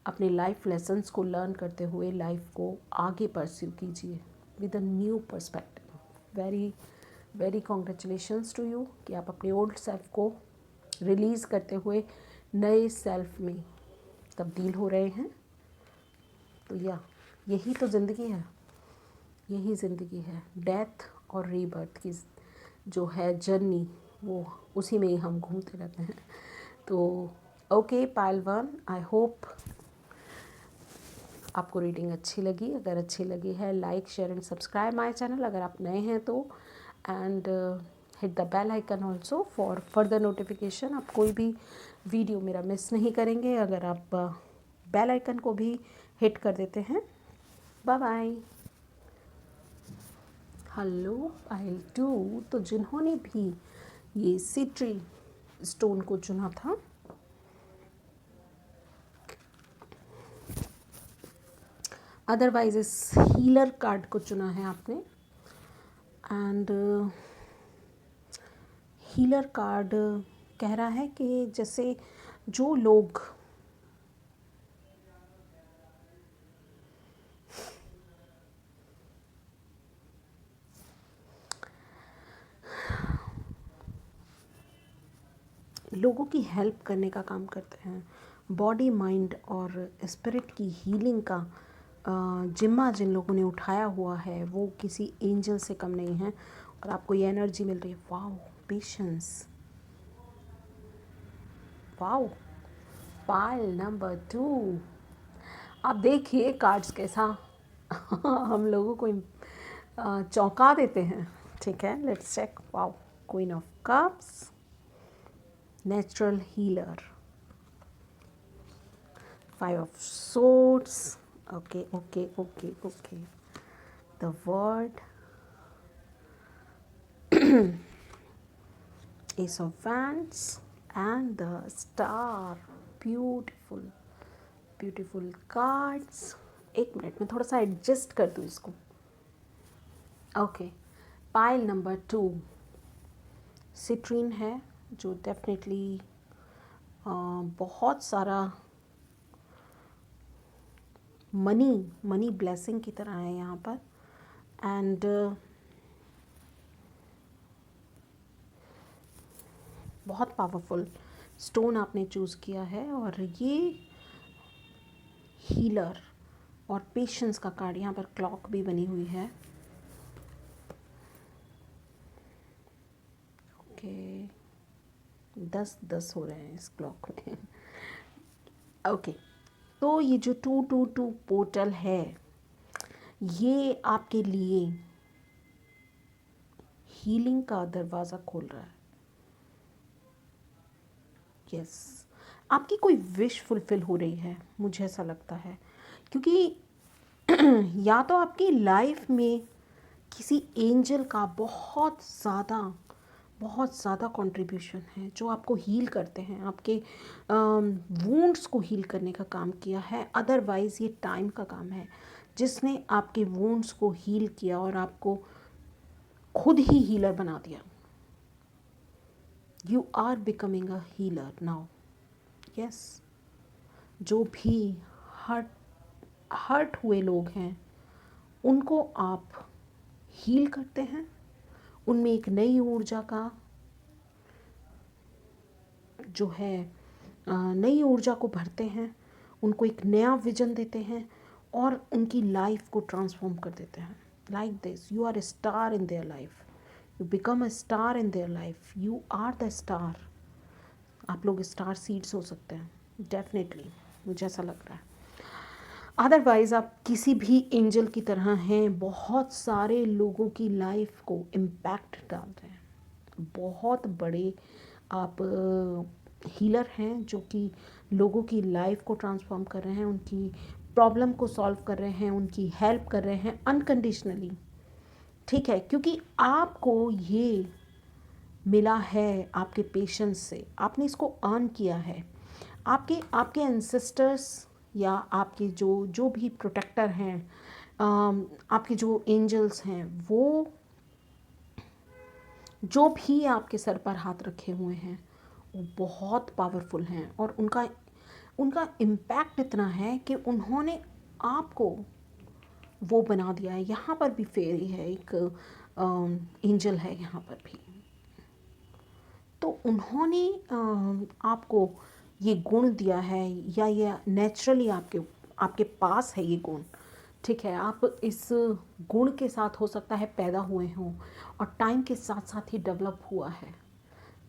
अपने लाइफ लेसन्स को लर्न करते हुए लाइफ को आगे परस्यू कीजिए with a new perspective. Very very congratulations to you कि आप अपने ओल्ड सेल्फ को रिलीज़ करते हुए नए सेल्फ में तब्दील हो रहे हैं। तो यही तो ज़िंदगी है, यही ज़िंदगी है। डेथ और रीबर्थ की जो है जर्नी, वो उसी में ही हम घूमते रहते हैं। तो ओके पाइल 1, आई होप आपको रीडिंग अच्छी लगी। अगर अच्छी लगी है, like share and subscribe my channel अगर आप नए हैं तो, and hit the bell icon also for further notification. आप कोई भी वीडियो मेरा मिस नहीं करेंगे अगर आप बेल आइकन को भी हिट कर देते हैं। Bye bye. हेलो पाइल 2, तो जिन्होंने भी ये सिट्री स्टोन को चुना था, अदरवाइज इस हीलर कार्ड को चुना है आपने, एंड हीलर कार्ड कह रहा है कि जैसे जो लोग लोगों की हेल्प करने का काम करते हैं, बॉडी माइंड और स्पिरिट की हीलिंग का जिम्मा जिन लोगों ने उठाया हुआ है वो किसी एंजल से कम नहीं है, और आपको ये एनर्जी मिल रही है। Wow, patience, wow. Pile number 2, आप देखिए कार्ड्स कैसा हम लोगों को चौंका देते हैं। ठीक है, let's check. Wow, queen of cups, natural healer, 5 of swords, okay, the word, ace of wands and the star। beautiful beautiful cards। एक मिनट में थोड़ा सा एडजस्ट कर दूँ इसको। ओके, पाइल नंबर 2 सिट्रीन है, जो डेफिनेटली बहुत सारा मनी मनी ब्लेसिंग की तरह है यहाँ पर। एंड बहुत पावरफुल स्टोन आपने चूज़ किया है। और ये हीलर और पेशेंस का कार्ड, यहाँ पर क्लॉक भी बनी हुई है। ओके, 10-10 हो रहे हैं इस क्लॉक में। ओके, तो ये जो 222 पोर्टल है, ये आपके लिए हीलिंग का दरवाज़ा खोल रहा है। यस, आपकी कोई विश फुलफिल हो रही है, मुझे ऐसा लगता है, क्योंकि या तो आपकी लाइफ में किसी एंजल का बहुत ज़्यादा कंट्रीब्यूशन है जो आपको हील करते हैं, आपके वुंड्स को हील करने का काम किया है। अदरवाइज़ ये टाइम का काम है जिसने आपके वुंड्स को हील किया और आपको खुद ही हीलर बना दिया। You are becoming a healer now. Yes, जो भी हर्ट हुए लोग हैं उनको आप हील करते हैं, उनमें एक नई ऊर्जा का जो है नई ऊर्जा को भरते हैं, उनको एक नया विजन देते हैं और उनकी लाइफ को ट्रांसफॉर्म कर देते हैं। Like this, you are a star in their life, you become a star in their life, you are the star. आप लोग स्टार सीड्स हो सकते हैं, डेफिनेटली, मुझे ऐसा लग रहा है। अदरवाइज़ आप किसी भी एंजल की तरह हैं, बहुत सारे लोगों की लाइफ को इम्पैक्ट डाल रहे हैं। बहुत बड़े आप हीलर हैं जो कि लोगों की लाइफ को ट्रांसफॉर्म कर रहे हैं, उनकी प्रॉब्लम को सॉल्व कर रहे हैं, उनकी हेल्प कर रहे हैं अनकंडीशनली। ठीक है, क्योंकि आपको ये मिला है आपके पेशेंस से, आपने इसको अर्न किया है। आपके आपके एंसेस्टर्स या आपके जो भी प्रोटेक्टर हैं, आपके जो एंजल्स हैं, वो जो भी आपके सर पर हाथ रखे हुए हैं वो बहुत पावरफुल हैं और उनका इम्पैक्ट इतना है कि उन्होंने आपको वो बना दिया है। यहाँ पर भी फेरी है, एक एंजल है यहाँ पर भी। तो उन्होंने आपको ये गुण दिया है या ये नेचुरली आपके पास है ये गुण। ठीक है, आप इस गुण के साथ हो सकता है पैदा हुए हों और टाइम के साथ साथ ही डेवलप हुआ है।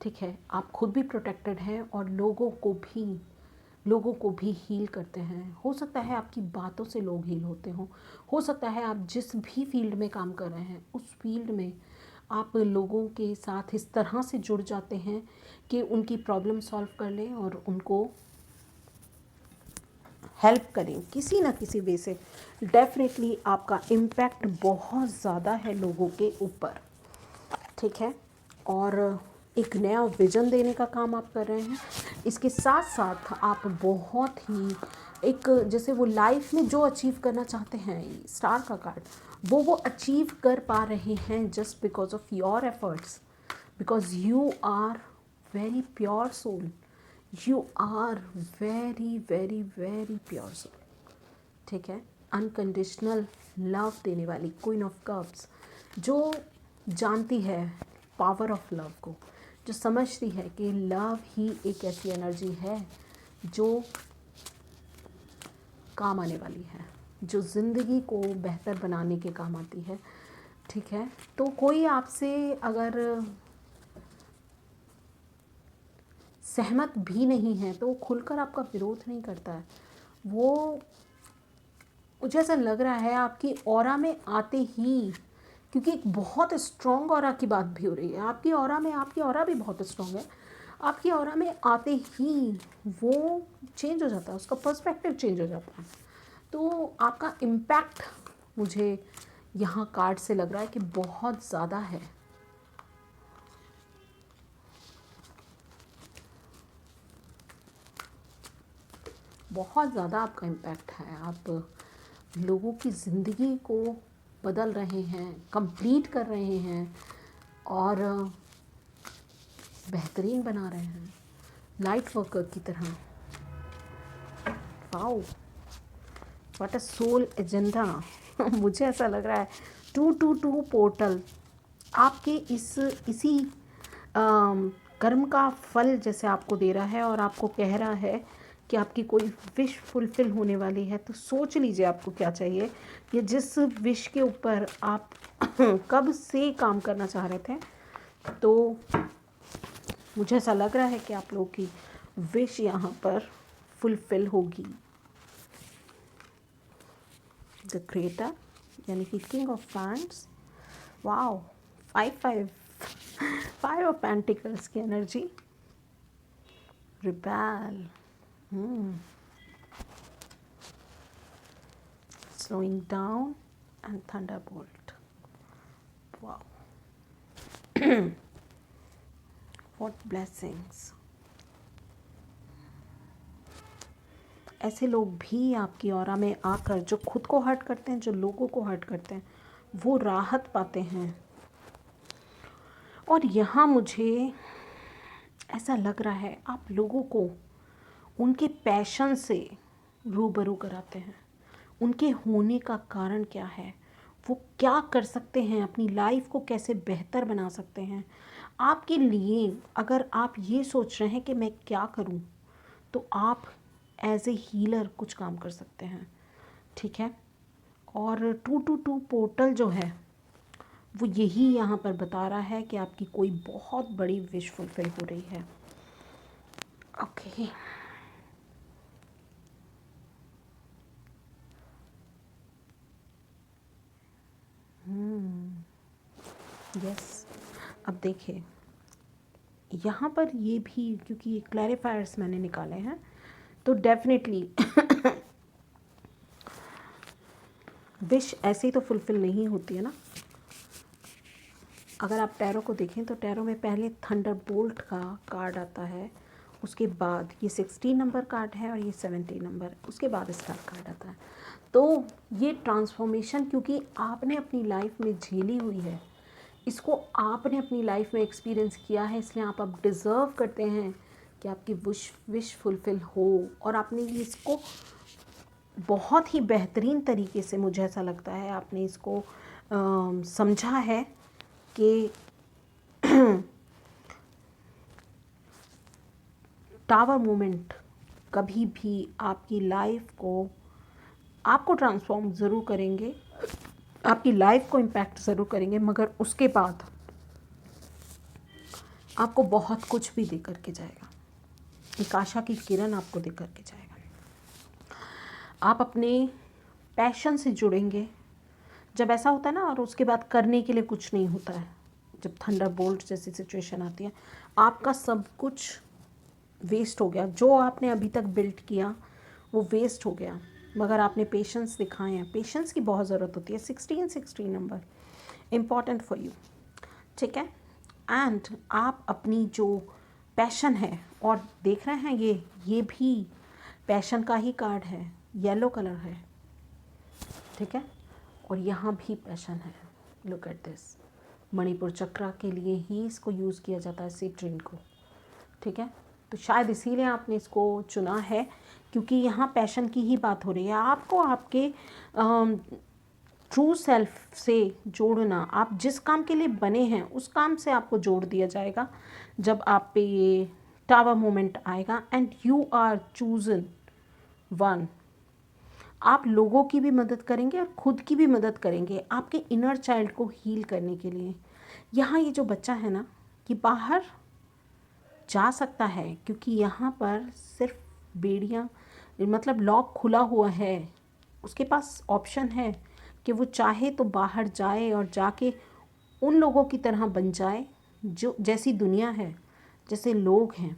ठीक है, आप खुद भी प्रोटेक्टेड हैं और लोगों को भी हील करते हैं। हो सकता है आपकी बातों से लोग हील होते हों, हो सकता है आप जिस भी फील्ड में काम कर रहे हैं उस फील्ड में आप लोगों के साथ इस तरह से जुड़ जाते हैं कि उनकी प्रॉब्लम सॉल्व कर लें और उनको हेल्प करें किसी ना किसी वे से। डेफिनेटली आपका इम्पैक्ट बहुत ज़्यादा है लोगों के ऊपर। ठीक है, और एक नया विज़न देने का काम आप कर रहे हैं। इसके साथ साथ आप बहुत ही एक जैसे वो लाइफ में जो अचीव करना चाहते हैं, स्टार का कार्ड, वो अचीव कर पा रहे हैं just because of your efforts, because you are very pure soul, you are very very very pure soul. ठीक है, अनकंडीशनल लव देने वाली क्वीन ऑफ कप्स, जो जानती है पावर ऑफ लव को, जो समझती है कि लव ही एक ऐसी एनर्जी है जो काम आने वाली है, जो ज़िंदगी को बेहतर बनाने के काम आती है। ठीक है, तो कोई आपसे अगर सहमत भी नहीं है तो वो खुलकर आपका विरोध नहीं करता है। वो मुझे ऐसा लग रहा है आपकी ऑरा में आते ही, क्योंकि एक बहुत स्ट्रॉन्ग ऑरा की बात भी हो रही है आपकी ऑरा में, आपकी ऑरा भी बहुत स्ट्रॉन्ग है। आपकी ऑरा में आते ही वो चेंज हो जाता है, उसका पर्सपेक्टिव चेंज हो जाता है। तो आपका इम्पैक्ट मुझे यहाँ कार्ड से लग रहा है कि बहुत ज़्यादा है। बहुत ज़्यादा आपका इम्पैक्ट है। आप लोगों की ज़िंदगी को बदल रहे हैं, कंप्लीट कर रहे हैं और बेहतरीन बना रहे हैं, लाइट वर्कर की तरह। Wow what a soul agenda. मुझे ऐसा लग रहा है 222 पोर्टल आपके इसी कर्म का फल जैसे आपको दे रहा है और आपको कह रहा है कि आपकी कोई विश फुलफ़िल होने वाली है। तो सोच लीजिए आपको क्या चाहिए, या जिस विश के ऊपर आप कब से काम करना चाह रहे थे। तो मुझे ऐसा लग रहा है कि आप लोगों की विश यहाँ पर फुलफ़िल होगी। द क्रिएटर यानी कि king of wands, wow, 5 of pentacles की energy, rebel, slowing down and thunderbolt. Wow. What blessings. ऐसे लोग भी आपकी ऑरा में आकर जो खुद को हर्ट करते हैं, जो लोगों को हर्ट करते हैं, वो राहत पाते हैं। और यहाँ मुझे ऐसा लग रहा है आप लोगों को उनके पैशन से रूबरू कराते हैं। उनके होने का कारण क्या है, वो क्या कर सकते हैं, अपनी लाइफ को कैसे बेहतर बना सकते हैं आपके लिए। अगर आप ये सोच रहे हैं कि मैं क्या करूं, तो आप एज ए हीलर कुछ काम कर सकते हैं, ठीक है। और 222 पोर्टल जो है वो यही यहाँ पर बता रहा है कि आपकी कोई बहुत बड़ी विश फुलफिल हो रही है। Okay, yes. अब देखिए यहाँ पर ये भी, क्योंकि ये क्लैरिफायर्स मैंने निकाले हैं, तो डेफिनेटली विश ऐसे ही तो फुलफिल नहीं होती है ना। अगर आप टैरो को देखें तो टैरो में पहले थंडर बोल्ट का कार्ड आता है, उसके बाद ये 16 नंबर कार्ड है और ये 17 नंबर, उसके बाद इसका कार्ड आता है। तो ये ट्रांसफॉर्मेशन क्योंकि आपने अपनी लाइफ में झेली हुई है, इसको आपने अपनी लाइफ में एक्सपीरियंस किया है, इसलिए आप अब डिज़र्व करते हैं कि आपकी विश फुलफिल हो। और आपने इसको बहुत ही बेहतरीन तरीके से, मुझे ऐसा लगता है, आपने इसको समझा है कि टावर मोमेंट कभी भी आपकी लाइफ को, आपको ट्रांसफॉर्म ज़रूर करेंगे, आपकी लाइफ को इम्पैक्ट ज़रूर करेंगे, मगर उसके बाद आपको बहुत कुछ भी दे करके जाएगा। एक आशा की किरण आपको दे करके जाएगा। आप अपने पैशन से जुड़ेंगे। जब ऐसा होता है ना, और उसके बाद करने के लिए कुछ नहीं होता है, जब थंडर बोल्ट जैसी सिचुएशन आती है, आपका सब कुछ वेस्ट हो गया। जो आपने अभी तक बिल्ड किया वो वेस्ट हो गया, मगर आपने पेशेंस दिखाए हैं। पेशेंस की बहुत ज़रूरत होती है। 16 नंबर इम्पॉर्टेंट फॉर यू, ठीक है। एंड आप अपनी जो पैशन है, और देख रहे हैं ये भी पैशन का ही कार्ड है, येलो कलर है, ठीक है। और यहाँ भी पैशन है, लुक एट दिस। मणिपुर चक्रा के लिए ही इसको यूज़ किया जाता है, सिट्रीन को, ठीक है। तो शायद इसीलिए आपने इसको चुना है, क्योंकि यहाँ पैशन की ही बात हो रही है। आपको आपके ट्रू सेल्फ से जोड़ना, आप जिस काम के लिए बने हैं उस काम से आपको जोड़ दिया जाएगा जब आप पे ये टावर मोमेंट आएगा। And you are chosen one. आप लोगों की भी मदद करेंगे और खुद की भी मदद करेंगे, आपके इनर चाइल्ड को हील करने के लिए। यहाँ ये जो बच्चा है ना, कि बाहर जा सकता है, क्योंकि यहाँ पर सिर्फ बेड़ियाँ, मतलब लॉक खुला हुआ है, उसके पास ऑप्शन है कि वो चाहे तो बाहर जाए और जाके उन लोगों की तरह बन जाए जो जैसी दुनिया है, जैसे लोग हैं,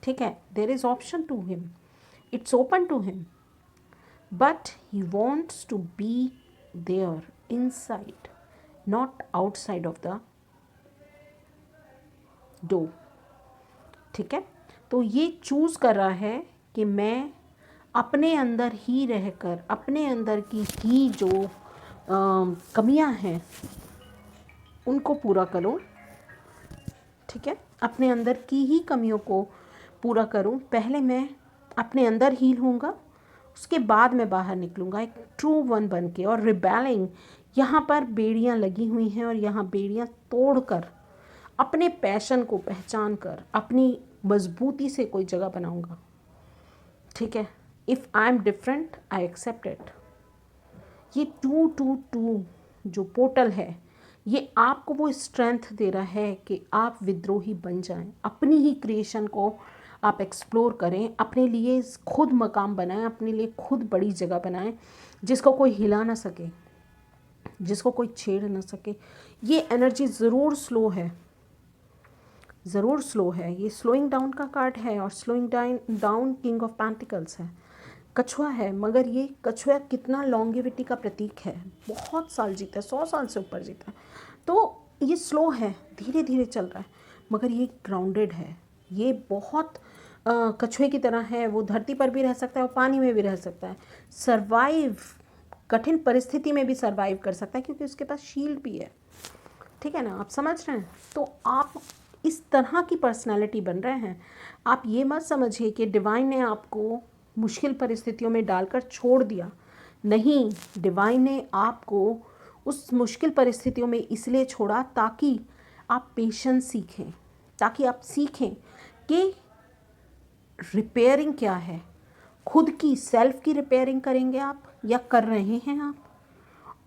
ठीक है। There is option to him, it's open to him, but he wants to be there inside, not outside of the door, ठीक है। तो ये चूज़ कर रहा है कि मैं अपने अंदर ही रहकर, अपने अंदर की ही जो कमियां हैं उनको पूरा करूं, ठीक है। अपने अंदर की ही कमियों को पूरा करूं। पहले मैं अपने अंदर हील होऊंगा, उसके बाद मैं बाहर निकलूँगा एक ट्रू वन बन के। और रिबेलिंग, यहाँ पर बेड़ियाँ लगी हुई हैं और यहाँ बेड़ियाँ तोड़कर अपने पैशन को पहचान कर अपनी मजबूती से कोई जगह बनाऊँगा। ठीक है, if I am different I accept it. ये 222 जो पोर्टल है, ये आपको वो स्ट्रेंथ दे रहा है कि आप विद्रोही बन जाएं, अपनी ही क्रिएशन को आप एक्सप्लोर करें, अपने लिए खुद मकाम बनाएं, अपने लिए खुद बड़ी जगह बनाएं जिसको कोई हिला ना सके, जिसको कोई छेड़ ना सके। ये एनर्जी ज़रूर स्लो है, ज़रूर स्लो है, ये स्लोइंग डाउन का कार्ड है और slowing down king of pentacles है, कछुआ है। मगर ये कछुआ कितना लॉन्गेविटी का प्रतीक है, बहुत साल जीता है, 100 साल से ऊपर जीता है। तो ये स्लो है, धीरे धीरे चल रहा है, मगर ये ग्राउंडेड है। ये बहुत कछुए की तरह है, वो धरती पर भी रह सकता है और पानी में भी रह सकता है, सर्वाइव, कठिन परिस्थिति में भी सर्वाइव कर सकता है क्योंकि उसके पास शील्ड भी है। ठीक है ना, आप समझ रहे हैं। तो आप इस तरह की पर्सनालिटी बन रहे हैं। आप ये मत समझिए कि डिवाइन ने आपको मुश्किल परिस्थितियों में डालकर छोड़ दिया, नहीं, डिवाइन ने आपको उस मुश्किल परिस्थितियों में इसलिए छोड़ा ताकि आप पेशेंस सीखें, ताकि आप सीखें कि रिपेयरिंग क्या है। खुद की सेल्फ की रिपेयरिंग करेंगे आप या कर रहे हैं आप।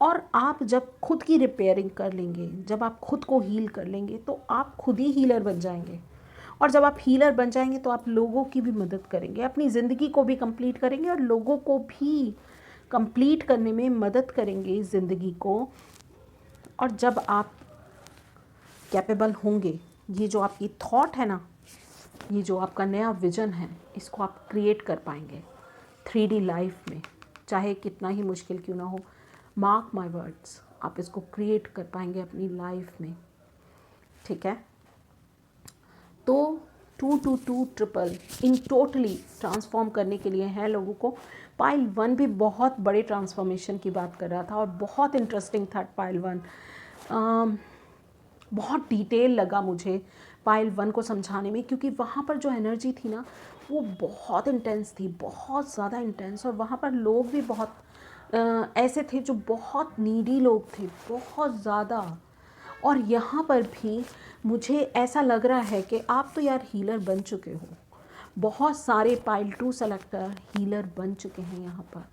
और आप जब खुद की रिपेयरिंग कर लेंगे, जब आप खुद को हील कर लेंगे तो आप खुद ही हीलर बन जाएंगे। और जब आप हीलर बन जाएंगे तो आप लोगों की भी मदद करेंगे, अपनी ज़िंदगी को भी कंप्लीट करेंगे और लोगों को भी कंप्लीट करने में मदद करेंगे ज़िंदगी को। और जब आप कैपेबल होंगे, ये जो आपकी थॉट है ना, ये जो आपका नया विज़न है, इसको आप क्रिएट कर पाएंगे 3D लाइफ में, चाहे कितना ही मुश्किल क्यों ना हो। मार्क माय वर्ड्स, आप इसको क्रिएट कर पाएंगे अपनी लाइफ में। ठीक है, तो 222 ट्रिपल इन टोटली ट्रांसफॉर्म करने के लिए है लोगों को। पाइल 1 भी बहुत बड़े ट्रांसफॉर्मेशन की बात कर रहा था और बहुत इंटरेस्टिंग था पाइल 1। बहुत डिटेल लगा मुझे पाइल 1 को समझाने में, क्योंकि वहाँ पर जो एनर्जी थी ना वो बहुत इंटेंस थी, बहुत ज़्यादा इंटेंस। और वहाँ पर लोग भी बहुत ऐसे थे जो बहुत नीडी लोग थे, बहुत ज़्यादा। और यहाँ पर भी मुझे ऐसा लग रहा है कि आप तो यार हीलर बन चुके हो, बहुत सारे पाइल 2 सेलेक्टर हीलर बन चुके हैं यहाँ पर।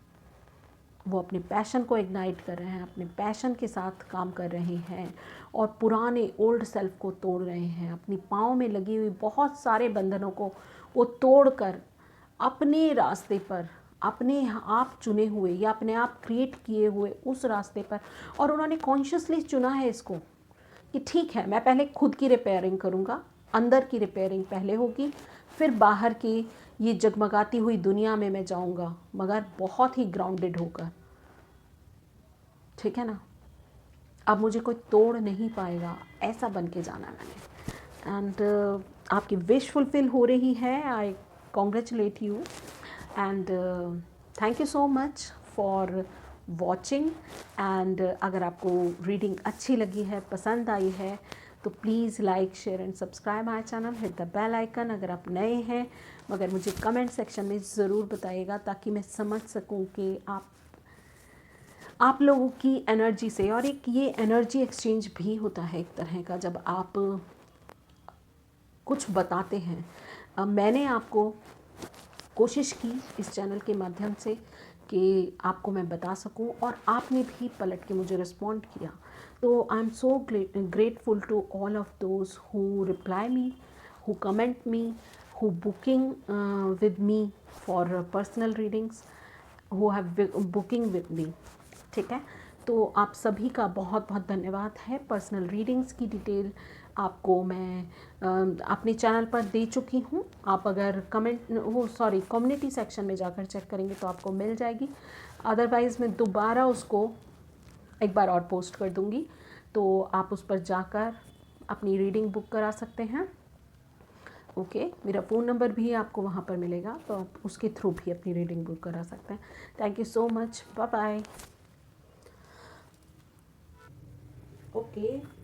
वो अपने पैशन को इग्नाइट कर रहे हैं, अपने पैशन के साथ काम कर रहे हैं और पुराने ओल्ड सेल्फ को तोड़ रहे हैं। अपनी पाँव में लगी हुई बहुत सारे बंधनों को वो तोड़कर अपने रास्ते पर, अपने आप चुने हुए या अपने आप क्रिएट किए हुए उस रास्ते पर, और उन्होंने कॉन्शियसली चुना है इसको कि ठीक है, मैं पहले खुद की रिपेयरिंग करूँगा, अंदर की रिपेयरिंग पहले होगी, फिर बाहर की ये जगमगाती हुई दुनिया में मैं जाऊँगा, मगर बहुत ही ग्राउंडेड होकर। ठीक है ना, अब मुझे कोई तोड़ नहीं पाएगा, ऐसा बन के जाना है मैंने। एंड आपकी विश फुलफिल हो रही है। I congratulate you and thank you so much for watching. And अगर आपको रीडिंग अच्छी लगी है, पसंद आई है, तो please like, share and subscribe my channel, hit the bell icon अगर आप नए हैं। मगर मुझे कमेंट सेक्शन में ज़रूर बताइएगा ताकि मैं समझ सकूं कि आप लोगों की एनर्जी से। और एक ये एनर्जी एक्सचेंज भी होता है एक तरह का, जब आप कुछ बताते हैं। मैंने आपको कोशिश की इस चैनल के माध्यम से कि आपको मैं बता सकूं, और आपने भी पलट के मुझे रिस्पॉन्ड किया। तो I am so grateful to all of those who reply me, who comment me, who booking with me for personal readings, who have booking with me. ठीक है, तो आप सभी का बहुत बहुत धन्यवाद है। पर्सनल रीडिंग्स की डिटेल आपको मैं अपने चैनल पर दे चुकी हूँ। आप अगर कम्युनिटी सेक्शन में जाकर चेक करेंगे तो आपको मिल जाएगी। अदरवाइज़ मैं दोबारा उसको एक बार और पोस्ट कर दूँगी, तो आप उस पर जाकर अपनी रीडिंग बुक करा सकते हैं। ओके, मेरा फ़ोन नंबर भी आपको वहाँ पर मिलेगा, तो आप उसके थ्रू भी अपनी रीडिंग बुक करा सकते हैं। Thank you so much, bye bye.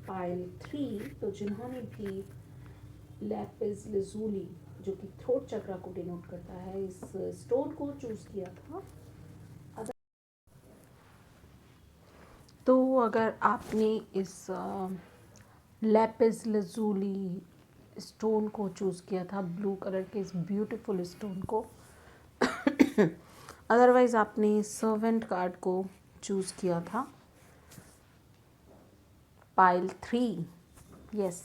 Pile 3, तो जिन्होंने भी लैपिस लजूली जो कि थ्रोट चक्रा को डिनोट करता है, इस स्टोन को चूज़ किया था। तो अगर आपने इस लैपिस लजूली स्टोन को चूज़ किया था, ब्लू कलर के इस ब्यूटीफुल स्टोन को, अदरवाइज़ आपने सर्वेंट कार्ड को चूज़ किया था, पाइल 3। यस,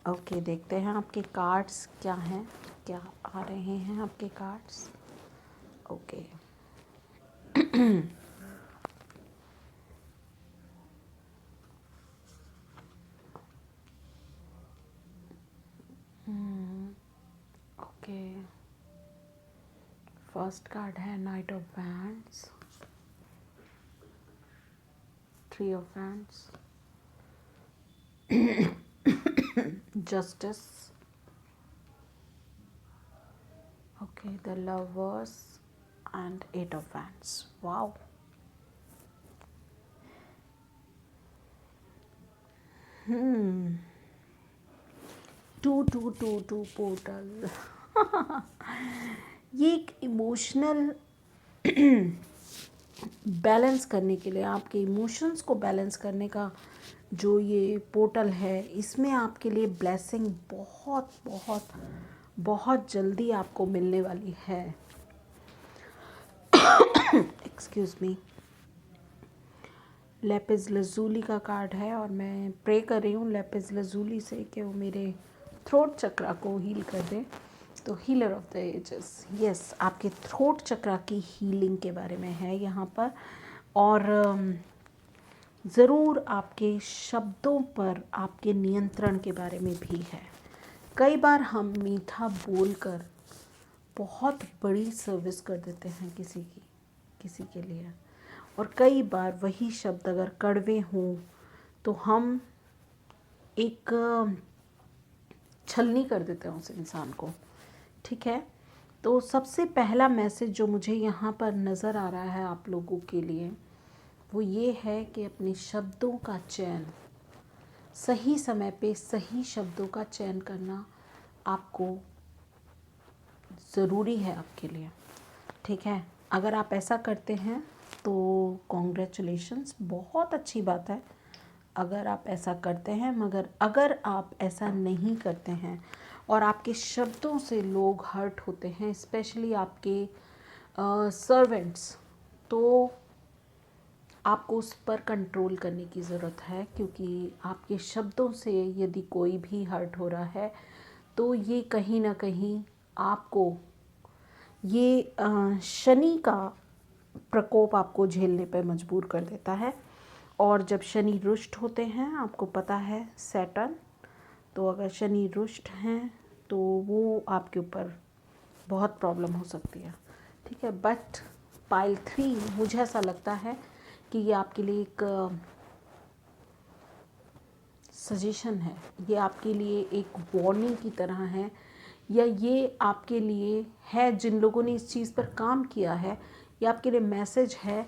ओके, देखते हैं आपके कार्ड्स क्या हैं, क्या आ रहे हैं आपके cards. Okay okay, first card है knight of wands, 3 of wands, justice, okay, the lovers, and 8 of wands. Wow. To portal. ये एक इमोशनल बैलेंस करने के लिए, आपके इमोशंस को बैलेंस करने का जो ये पोर्टल है, इसमें आपके लिए ब्लेसिंग बहुत बहुत बहुत जल्दी आपको मिलने वाली है। Excuse me. लैपिस लजूली का कार्ड है और मैं प्रे कर रही हूँ लैपिस लजूली से कि वो मेरे थ्रोट चक्रा को हील कर दे। तो healer of the ages, yes, आपके थ्रोट चक्रा की हीलिंग के बारे में है यहाँ पर। और ज़रूर आपके शब्दों पर आपके नियंत्रण के बारे में भी है। कई बार हम मीठा बोलकर बहुत बड़ी सर्विस कर देते हैं किसी के लिए, और कई बार वही शब्द अगर कड़वे हों तो हम एक छलनी कर देते हैं उस इंसान को। ठीक है, तो सबसे पहला मैसेज जो मुझे यहाँ पर नज़र आ रहा है आप लोगों के लिए, वो ये है कि अपने शब्दों का चयन, सही समय पे सही शब्दों का चयन करना आपको ज़रूरी है आपके लिए। ठीक है, अगर आप ऐसा करते हैं तो कॉन्ग्रेचुलेशंस, बहुत अच्छी बात है अगर आप ऐसा करते हैं। मगर अगर आप ऐसा नहीं करते हैं और आपके शब्दों से लोग हर्ट होते हैं, स्पेशली आपके सर्वेंट्स, तो आपको उस पर कंट्रोल करने की ज़रूरत है, क्योंकि आपके शब्दों से यदि कोई भी हर्ट हो रहा है तो ये कहीं ना कहीं आपको ये शनि का प्रकोप आपको झेलने पर मजबूर कर देता है। और जब शनि रुष्ट होते हैं, आपको पता है सैटर्न, तो अगर शनि रुष्ट हैं तो वो आपके ऊपर बहुत प्रॉब्लम हो सकती है। ठीक है, बट पाइल 3 मुझे ऐसा लगता है कि ये आपके लिए एक सजेशन है, ये आपके लिए एक वार्निंग की तरह है, या ये आपके लिए है जिन लोगों ने इस चीज़ पर काम किया है, ये आपके लिए मैसेज है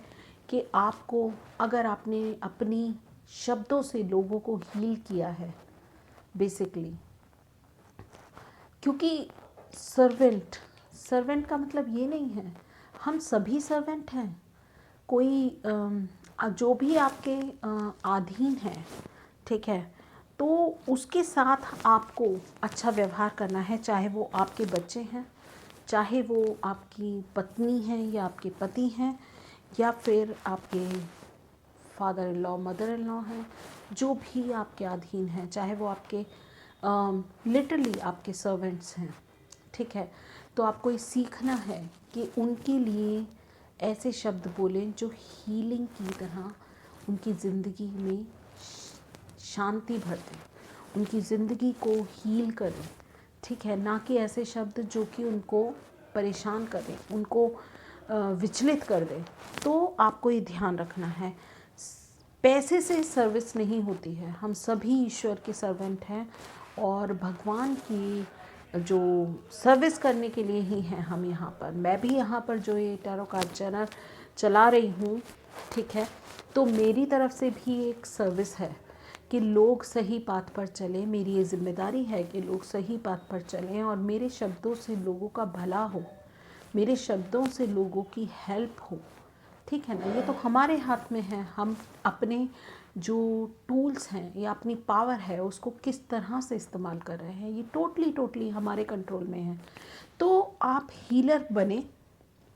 कि आपको, अगर आपने अपनी शब्दों से लोगों को हील किया है बेसिकली, क्योंकि सर्वेंट का मतलब ये नहीं है, हम सभी सर्वेंट हैं, कोई जो भी आपके अधीन है, ठीक है, तो उसके साथ आपको अच्छा व्यवहार करना है, चाहे वो आपके बच्चे हैं, चाहे वो आपकी पत्नी हैं या आपके पति हैं, या फिर आपके father in law, mother in law हैं, जो भी आपके अधीन हैं, चाहे वो आपके लिटरली आपके सर्वेंट्स हैं। ठीक है, तो आपको ये सीखना है कि उनके लिए ऐसे शब्द बोलें जो हीलिंग की तरह उनकी ज़िंदगी में शांति भर दें, उनकी ज़िंदगी को हील करें। ठीक है, ना कि ऐसे शब्द जो कि उनको परेशान करें, उनको विचलित कर दें। तो आपको ये ध्यान रखना है, पैसे से सर्विस नहीं होती है, हम सभी ईश्वर के सर्वेंट हैं और भगवान की जो सर्विस करने के लिए ही हैं हम यहाँ पर। मैं भी यहाँ पर जो ये टैरो कार्ड चैनल चला रही हूँ, ठीक है, तो मेरी तरफ से भी एक सर्विस है कि लोग सही पाथ पर चलें, मेरी ये जिम्मेदारी है कि लोग सही पाथ पर चलें और मेरे शब्दों से लोगों का भला हो, मेरे शब्दों से लोगों की हेल्प हो। ठीक है ना, ये तो हमारे हाथ में है, हम अपने जो टूल्स हैं या अपनी पावर है उसको किस तरह से इस्तेमाल कर रहे हैं, ये टोटली हमारे कंट्रोल में है। तो आप हीलर बने,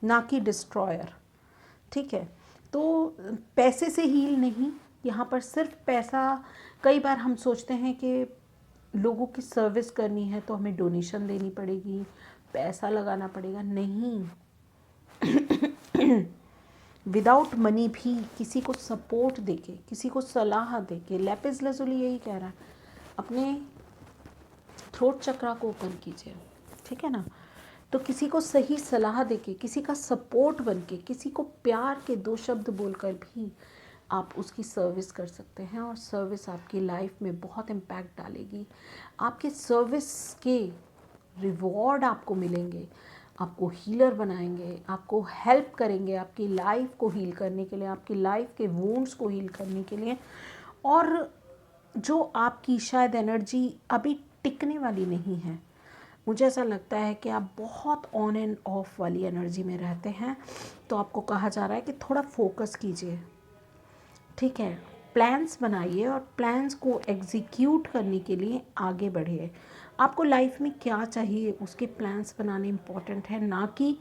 ना कि डिस्ट्रॉयर। ठीक है, तो पैसे से हील नहीं, यहाँ पर सिर्फ पैसा, कई बार हम सोचते हैं कि लोगों की सर्विस करनी है तो हमें डोनेशन देनी पड़ेगी, पैसा लगाना पड़ेगा, नहीं। विदाउट मनी भी किसी को सपोर्ट देके, किसी को सलाह देके, लैपिस लजुली यही कह रहा है, अपने थ्रोट चक्रा को ओपन कीजिए। ठीक है ना, तो किसी को सही सलाह देके, किसी का सपोर्ट बन के, किसी को प्यार के 2 शब्द बोलकर भी आप उसकी सर्विस कर सकते हैं और सर्विस आपकी लाइफ में बहुत इम्पैक्ट डालेगी। आपके सर्विस के रिवॉर्ड आपको मिलेंगे, आपको हीलर बनाएंगे, आपको हेल्प करेंगे आपकी लाइफ को हील करने के लिए, आपकी लाइफ के वुंड्स को हील करने के लिए। और जो आपकी शायद एनर्जी अभी टिकने वाली नहीं है, मुझे ऐसा लगता है कि आप बहुत ऑन एंड ऑफ वाली एनर्जी में रहते हैं, तो आपको कहा जा रहा है कि थोड़ा फोकस कीजिए। ठीक है, प्लान्स बनाइए और प्लान्स को एग्जीक्यूट करने के लिए आगे बढ़िए। आपको लाइफ में क्या चाहिए उसके प्लान्स बनाने इम्पॉर्टेंट है, ना कि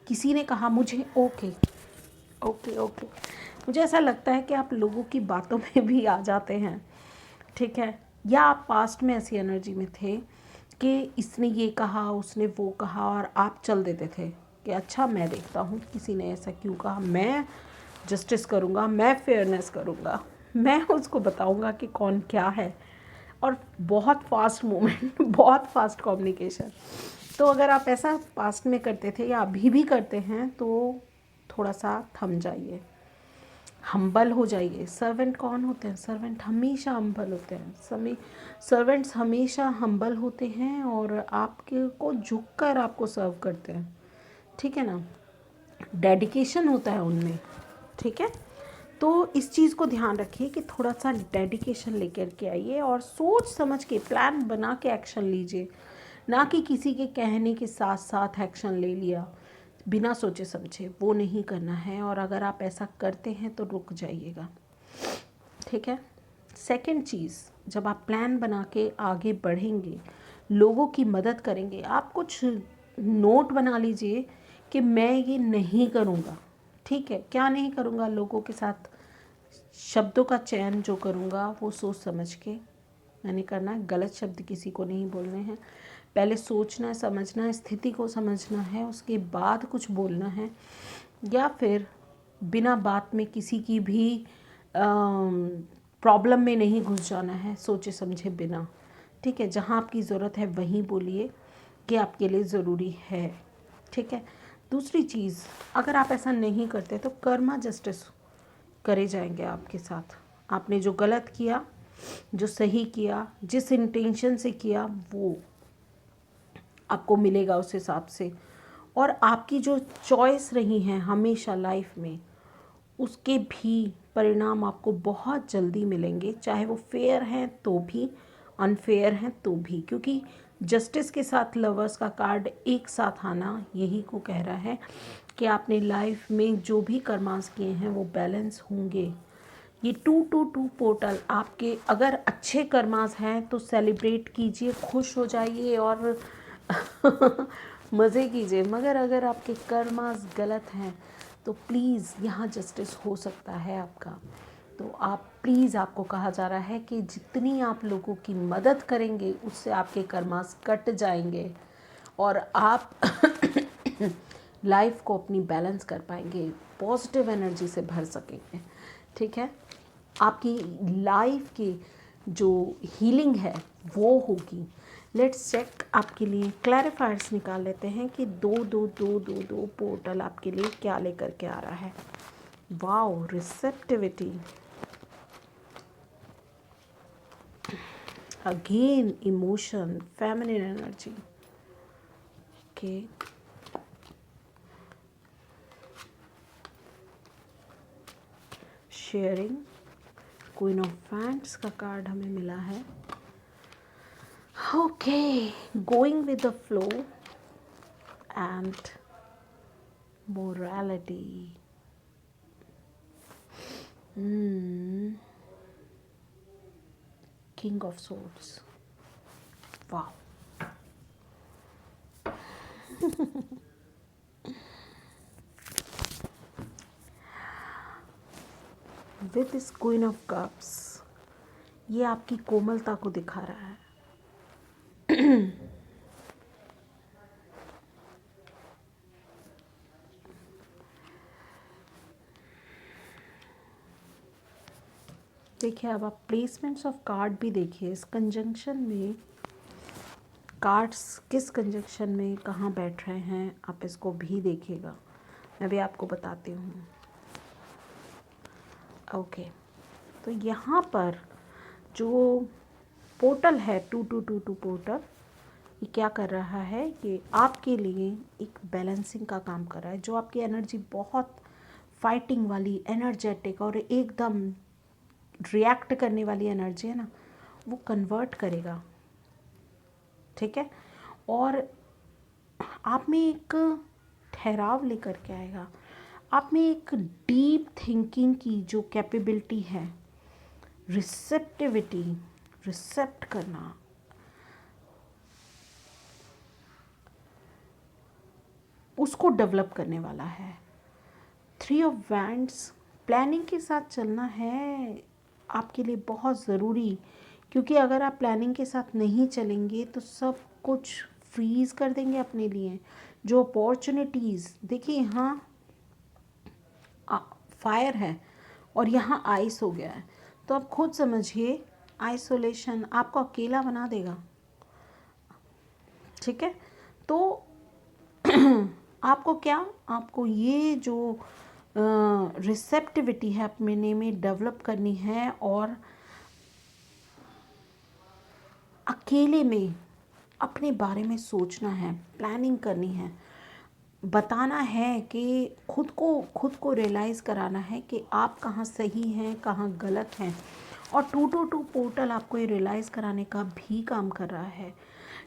किसी ने कहा मुझे ओके ओके ओके। मुझे ऐसा लगता है कि आप लोगों की बातों में भी आ जाते हैं। ठीक है, या आप पास्ट में ऐसी एनर्जी में थे कि इसने ये कहा, उसने वो कहा, और आप चल देते थे कि अच्छा मैं देखता हूँ किसी ने ऐसा क्यों कहा, मैं जस्टिस करूँगा, मैं फेयरनेस करूँगा, मैं उसको बताऊँगा कि कौन क्या है। और बहुत फास्ट मूवमेंट, बहुत फास्ट कम्युनिकेशन। तो अगर आप ऐसा पास्ट में करते थे या अभी भी करते हैं तो थोड़ा सा थम जाइए, हम्बल हो जाइए। सर्वेंट कौन होते हैं? सर्वेंट हमेशा हम्बल होते हैं, सर्वेंट्स हमेशा हम्बल होते हैं और आपके को झुककर आपको सर्व करते हैं। ठीक है ना, डेडिकेशन होता है उनमें। ठीक है, तो इस चीज़ को ध्यान रखिए कि थोड़ा सा डेडिकेशन लेकर के आइए और सोच समझ के प्लान बना के एक्शन लीजिए, ना कि किसी के कहने के साथ साथ एक्शन ले लिया बिना सोचे समझे। वो नहीं करना है, और अगर आप ऐसा करते हैं तो रुक जाइएगा। ठीक है, सेकंड चीज़, जब आप प्लान बना के आगे बढ़ेंगे, लोगों की मदद करेंगे, आप कुछ नोट बना लीजिए कि मैं ये नहीं करूँगा। ठीक है, क्या नहीं करूँगा? लोगों के साथ शब्दों का चयन जो करूँगा वो सोच समझ के मैंने करना है। गलत शब्द किसी को नहीं बोलने हैं, पहले सोचना है, समझना है, स्थिति को समझना है, उसके बाद कुछ बोलना है। या फिर बिना बात में किसी की भी प्रॉब्लम में नहीं घुस जाना है, सोचे समझे बिना। ठीक है, जहाँ आपकी ज़रूरत है वहीं बोलिए कि आपके लिए ज़रूरी है। ठीक है, दूसरी चीज़, अगर आप ऐसा नहीं करते तो कर्मा जस्टिस करे जाएंगे आपके साथ। आपने जो गलत किया, जो सही किया, जिस इंटेंशन से किया, वो आपको मिलेगा उस हिसाब से। और आपकी जो चॉइस रही हैं हमेशा लाइफ में, उसके भी परिणाम आपको बहुत जल्दी मिलेंगे, चाहे वो फेयर हैं तो भी, अनफेयर हैं तो भी। क्योंकि जस्टिस के साथ लवर्स का कार्ड एक साथ आना यही को कह रहा है कि आपने लाइफ में जो भी कर्मास किए हैं वो बैलेंस होंगे। ये 222 पोर्टल आपके अगर अच्छे कर्मास हैं तो सेलिब्रेट कीजिए, खुश हो जाइए और मज़े कीजिए। मगर अगर आपके कर्मास गलत हैं तो प्लीज़ यहाँ जस्टिस हो सकता है आपका। तो आप प्लीज़, आपको कहा जा रहा है कि जितनी आप लोगों की मदद करेंगे उससे आपके कर्मास कट जाएंगे और आप लाइफ को अपनी बैलेंस कर पाएंगे, पॉजिटिव एनर्जी से भर सकेंगे। ठीक है, आपकी लाइफ की जो हीलिंग है वो होगी। लेट्स चेक, आपके लिए क्लैरिफायर्स निकाल लेते हैं कि 2 पोर्टल आपके लिए क्या लेकर के आ रहा है। Wow, receptivity, again emotion, feminine energy. Okay, sharing, queen of wands का कार्ड हमें मिला है। Okay, going with the flow and morality. King of swords, वाह। With this queen of cups, ये आपकी कोमलता को दिखा रहा है। देखिए, अब आप प्लेसमेंट्स ऑफ कार्ड भी देखिए। इस कंजंक्शन में कार्ड्स किस कंजंक्शन में कहाँ बैठ रहे हैं, आप इसको भी देखिएगा। मैं भी आपको बताती हूँ। ओके, तो यहाँ पर जो पोर्टल है 2222 पोर्टल, ये क्या कर रहा है कि आपके लिए एक बैलेंसिंग का काम कर रहा है। जो आपकी एनर्जी बहुत फाइटिंग वाली, एनर्जेटिक और एकदम रिएक्ट करने वाली एनर्जी है ना, वो कन्वर्ट करेगा, ठीक है। और आप में एक ठहराव लेकर के आएगा। आप में एक डीप थिंकिंग की जो कैपेबिलिटी है, रिसेप्टिविटी, रिसेप्ट करना, उसको डेवलप करने वाला है। 3 ऑफ वैंड्स, प्लानिंग के साथ चलना है आपके लिए बहुत ज़रूरी, क्योंकि अगर आप प्लानिंग के साथ नहीं चलेंगे तो सब कुछ फ्रीज़ कर देंगे अपने लिए। जो अपॉर्चुनिटीज़, देखिए यहाँ फायर है और यहाँ आइस हो गया है, तो आप खुद समझिए आइसोलेशन आपको अकेला बना देगा, ठीक है। तो आपको क्या, आपको ये जो रिसेप्टिविटी है अपने में डेवलप करनी है और अकेले में अपने बारे में सोचना है, प्लानिंग करनी है, बताना है कि खुद को रियलाइज़ कराना है कि आप कहाँ सही हैं, कहाँ गलत हैं। और 222 पोर्टल आपको ये रियलाइज़ कराने का भी काम कर रहा है।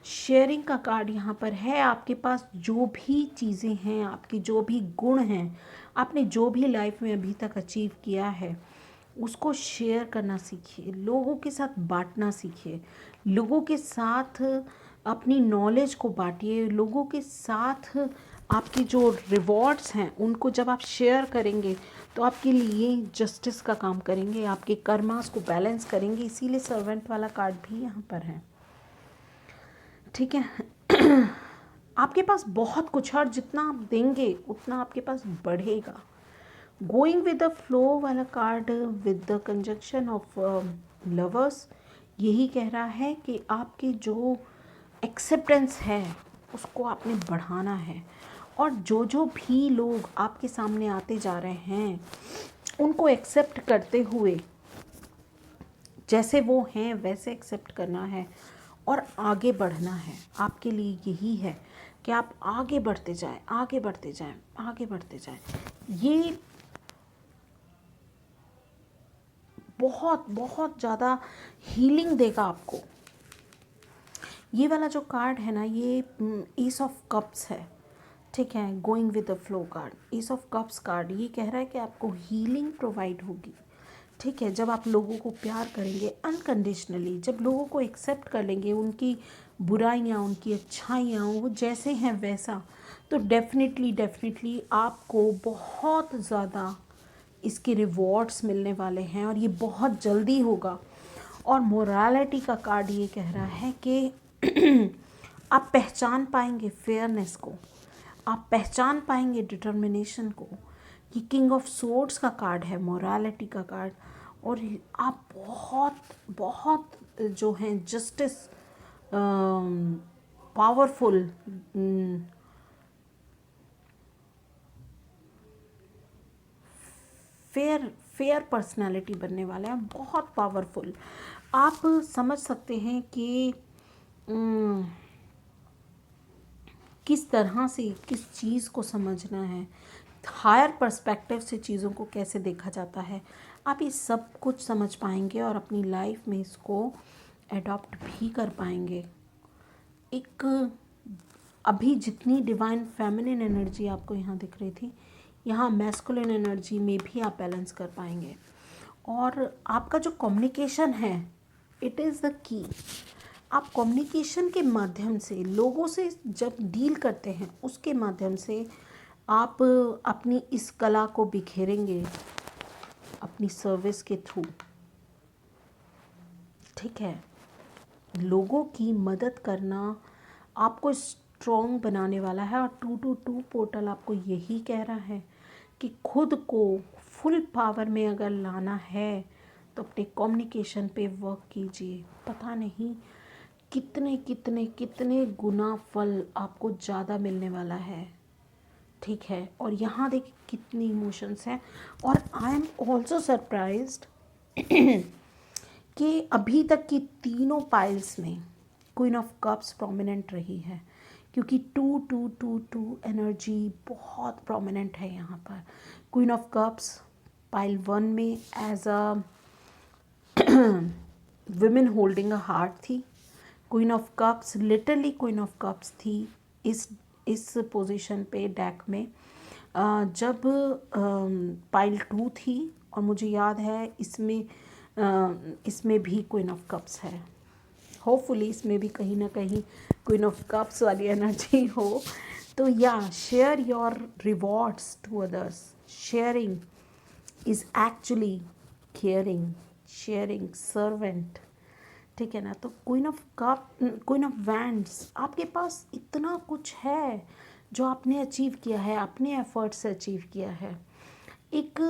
शेयरिंग का कार्ड यहाँ पर है। आपके पास जो भी चीज़ें हैं, आपके जो भी गुण हैं, आपने जो भी लाइफ में अभी तक अचीव किया है, उसको शेयर करना सीखिए, लोगों के साथ बांटना सीखिए, लोगों के साथ अपनी नॉलेज को बांटिए, लोगों के साथ आपकी जो रिवॉर्ड्स हैं उनको जब आप शेयर करेंगे तो आपके लिए जस्टिस का काम करेंगे, आपके कर्मास को बैलेंस करेंगे। इसीलिए सर्वेंट वाला कार्ड भी यहाँ पर है, ठीक है। आपके पास बहुत कुछ है और जितना आप देंगे उतना आपके पास बढ़ेगा। गोइंग विद द फ्लो वाला card with the conjunction of lovers यही कह रहा है कि आपकी जो एक्सेप्टेंस है उसको आपने बढ़ाना है, और जो भी लोग आपके सामने आते जा रहे हैं उनको एक्सेप्ट करते हुए जैसे वो हैं वैसे एक्सेप्ट करना है और आगे बढ़ना है। आपके लिए यही है कि आप आगे बढ़ते जाएं, आगे बढ़ते जाएं, आगे बढ़ते जाएं। ये बहुत बहुत ज़्यादा हीलिंग देगा आपको। ये वाला जो कार्ड है ना, ये एस ऑफ कप्स है, ठीक है। Going with the flow card, S of cups card ये कह रहा है कि आपको हीलिंग प्रोवाइड होगी, ठीक है। जब आप लोगों को प्यार करेंगे अनकंडीशनली, जब लोगों को एक्सेप्ट कर लेंगे, उनकी बुराइयाँ, उनकी अच्छाइयाँ, वो जैसे हैं वैसा, तो डेफिनेटली आपको बहुत ज़्यादा इसके रिवॉर्ड्स मिलने वाले हैं और ये बहुत जल्दी होगा। और मोरालिटी का कार्ड ये कह रहा है कि आप पहचान पाएंगे फेयरनेस को, आप पहचान पाएंगे डिटर्मिनेशन को। ये किंग ऑफ सोर्ड्स का कार्ड है, मोरालिटी का कार्ड, और आप बहुत बहुत जो हैं जस्टिस, पावरफुल, फेयर पर्सनालिटी बनने वाले हैं, बहुत पावरफुल। आप समझ सकते हैं कि किस तरह से किस चीज़ को समझना है, हायर पर्सपेक्टिव से चीज़ों को कैसे देखा जाता है। आप ये सब कुछ समझ पाएंगे और अपनी लाइफ में इसको एडॉप्ट भी कर पाएंगे। एक अभी जितनी डिवाइन फेमिनिन एनर्जी आपको यहाँ दिख रही थी, यहाँ मैस्कुलिन एनर्जी में भी आप बैलेंस कर पाएंगे। और आपका जो कम्युनिकेशन है, इट इज़ द की। आप कम्युनिकेशन के माध्यम से लोगों से जब डील करते हैं, उसके माध्यम से आप अपनी इस कला को बिखेरेंगे अपनी सर्विस के थ्रू। ठीक है, लोगों की मदद करना आपको स्ट्रॉन्ग बनाने वाला है। और 222 पोर्टल आपको यही कह रहा है कि खुद को फुल पावर में अगर लाना है तो अपने कम्युनिकेशन पे वर्क कीजिए। पता नहीं कितने कितने कितने गुना फल आपको ज़्यादा मिलने वाला है। ठीक है, और यहाँ देखिए कितनी इमोशंस हैं। और आई एम ऑल्सो सरप्राइज्ड कि अभी तक की तीनों पाइल्स में क्वीन ऑफ कप्स प्रोमिनेंट रही है, क्योंकि 2222 एनर्जी बहुत प्रोमिनेंट है यहाँ पर। क्वीन ऑफ कप्स पाइल 1 में as a women holding a heart थी। Queen of cups, literally queen of cups थी इस पोजीशन पे डेक में जब पाइल 2 थी। और मुझे याद है इसमें भी क्वीन ऑफ कप्स है। होपफुली इसमें भी कहीं ना कहीं क्वीन ऑफ कप्स वाली एनर्जी हो। तो या share your rewards to others. Sharing is actually caring, sharing, servant. ठीक है ना। तो क्वीन ऑफ वैंड्स, आपके पास इतना कुछ है जो आपने अचीव किया है, अपने एफर्ट से अचीव किया है। एक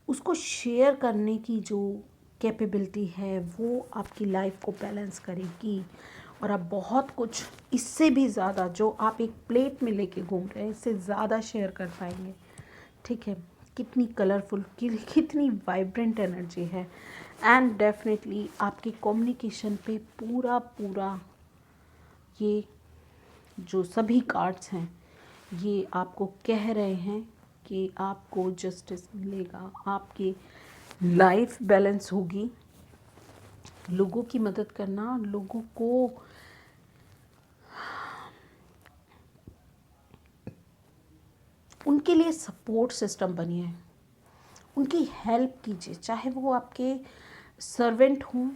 उसको शेयर करने की जो कैपेबिलिटी है वो आपकी लाइफ को बैलेंस करेगी। और आप बहुत कुछ इससे भी ज़्यादा, जो आप एक प्लेट में लेके घूम रहे हैं, इससे ज़्यादा शेयर कर पाएंगे। ठीक है, कितनी कलरफुल, कितनी वाइब्रेंट एनर्जी है। एंड डेफिनेटली आपकी कम्युनिकेशन पे पूरा ये जो सभी कार्ड्स हैं ये आपको कह रहे हैं कि आपको जस्टिस मिलेगा, आपकी लाइफ बैलेंस होगी। लोगों की मदद करना, लोगों को उनके लिए सपोर्ट सिस्टम बनिए, उनकी हेल्प कीजिए, चाहे वो आपके सर्वेंट हों,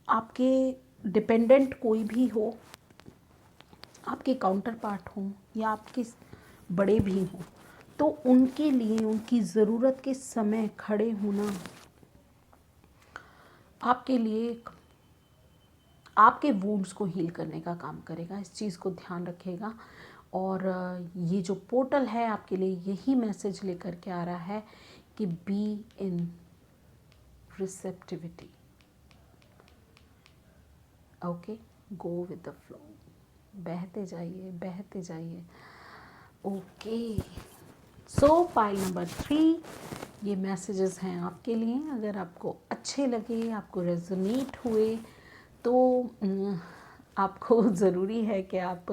आपके डिपेंडेंट कोई भी हो, आपके काउंटर पार्ट हों या आपके बड़े भी हों। तो उनके लिए उनकी ज़रूरत के समय खड़े होना आपके लिए आपके वुंड्स को हील करने का काम करेगा। इस चीज़ को ध्यान रखिएगा। और ये जो पोर्टल है आपके लिए यही मैसेज लेकर के आ रहा है कि be in receptivity. Okay, go with the flow, बहते जाइए, बहते जाइए। ओके, सो पाइल नंबर 3, ये मैसेजेस हैं आपके लिए। अगर आपको अच्छे लगे, आपको रेजोनेट हुए, तो आपको ज़रूरी है कि आप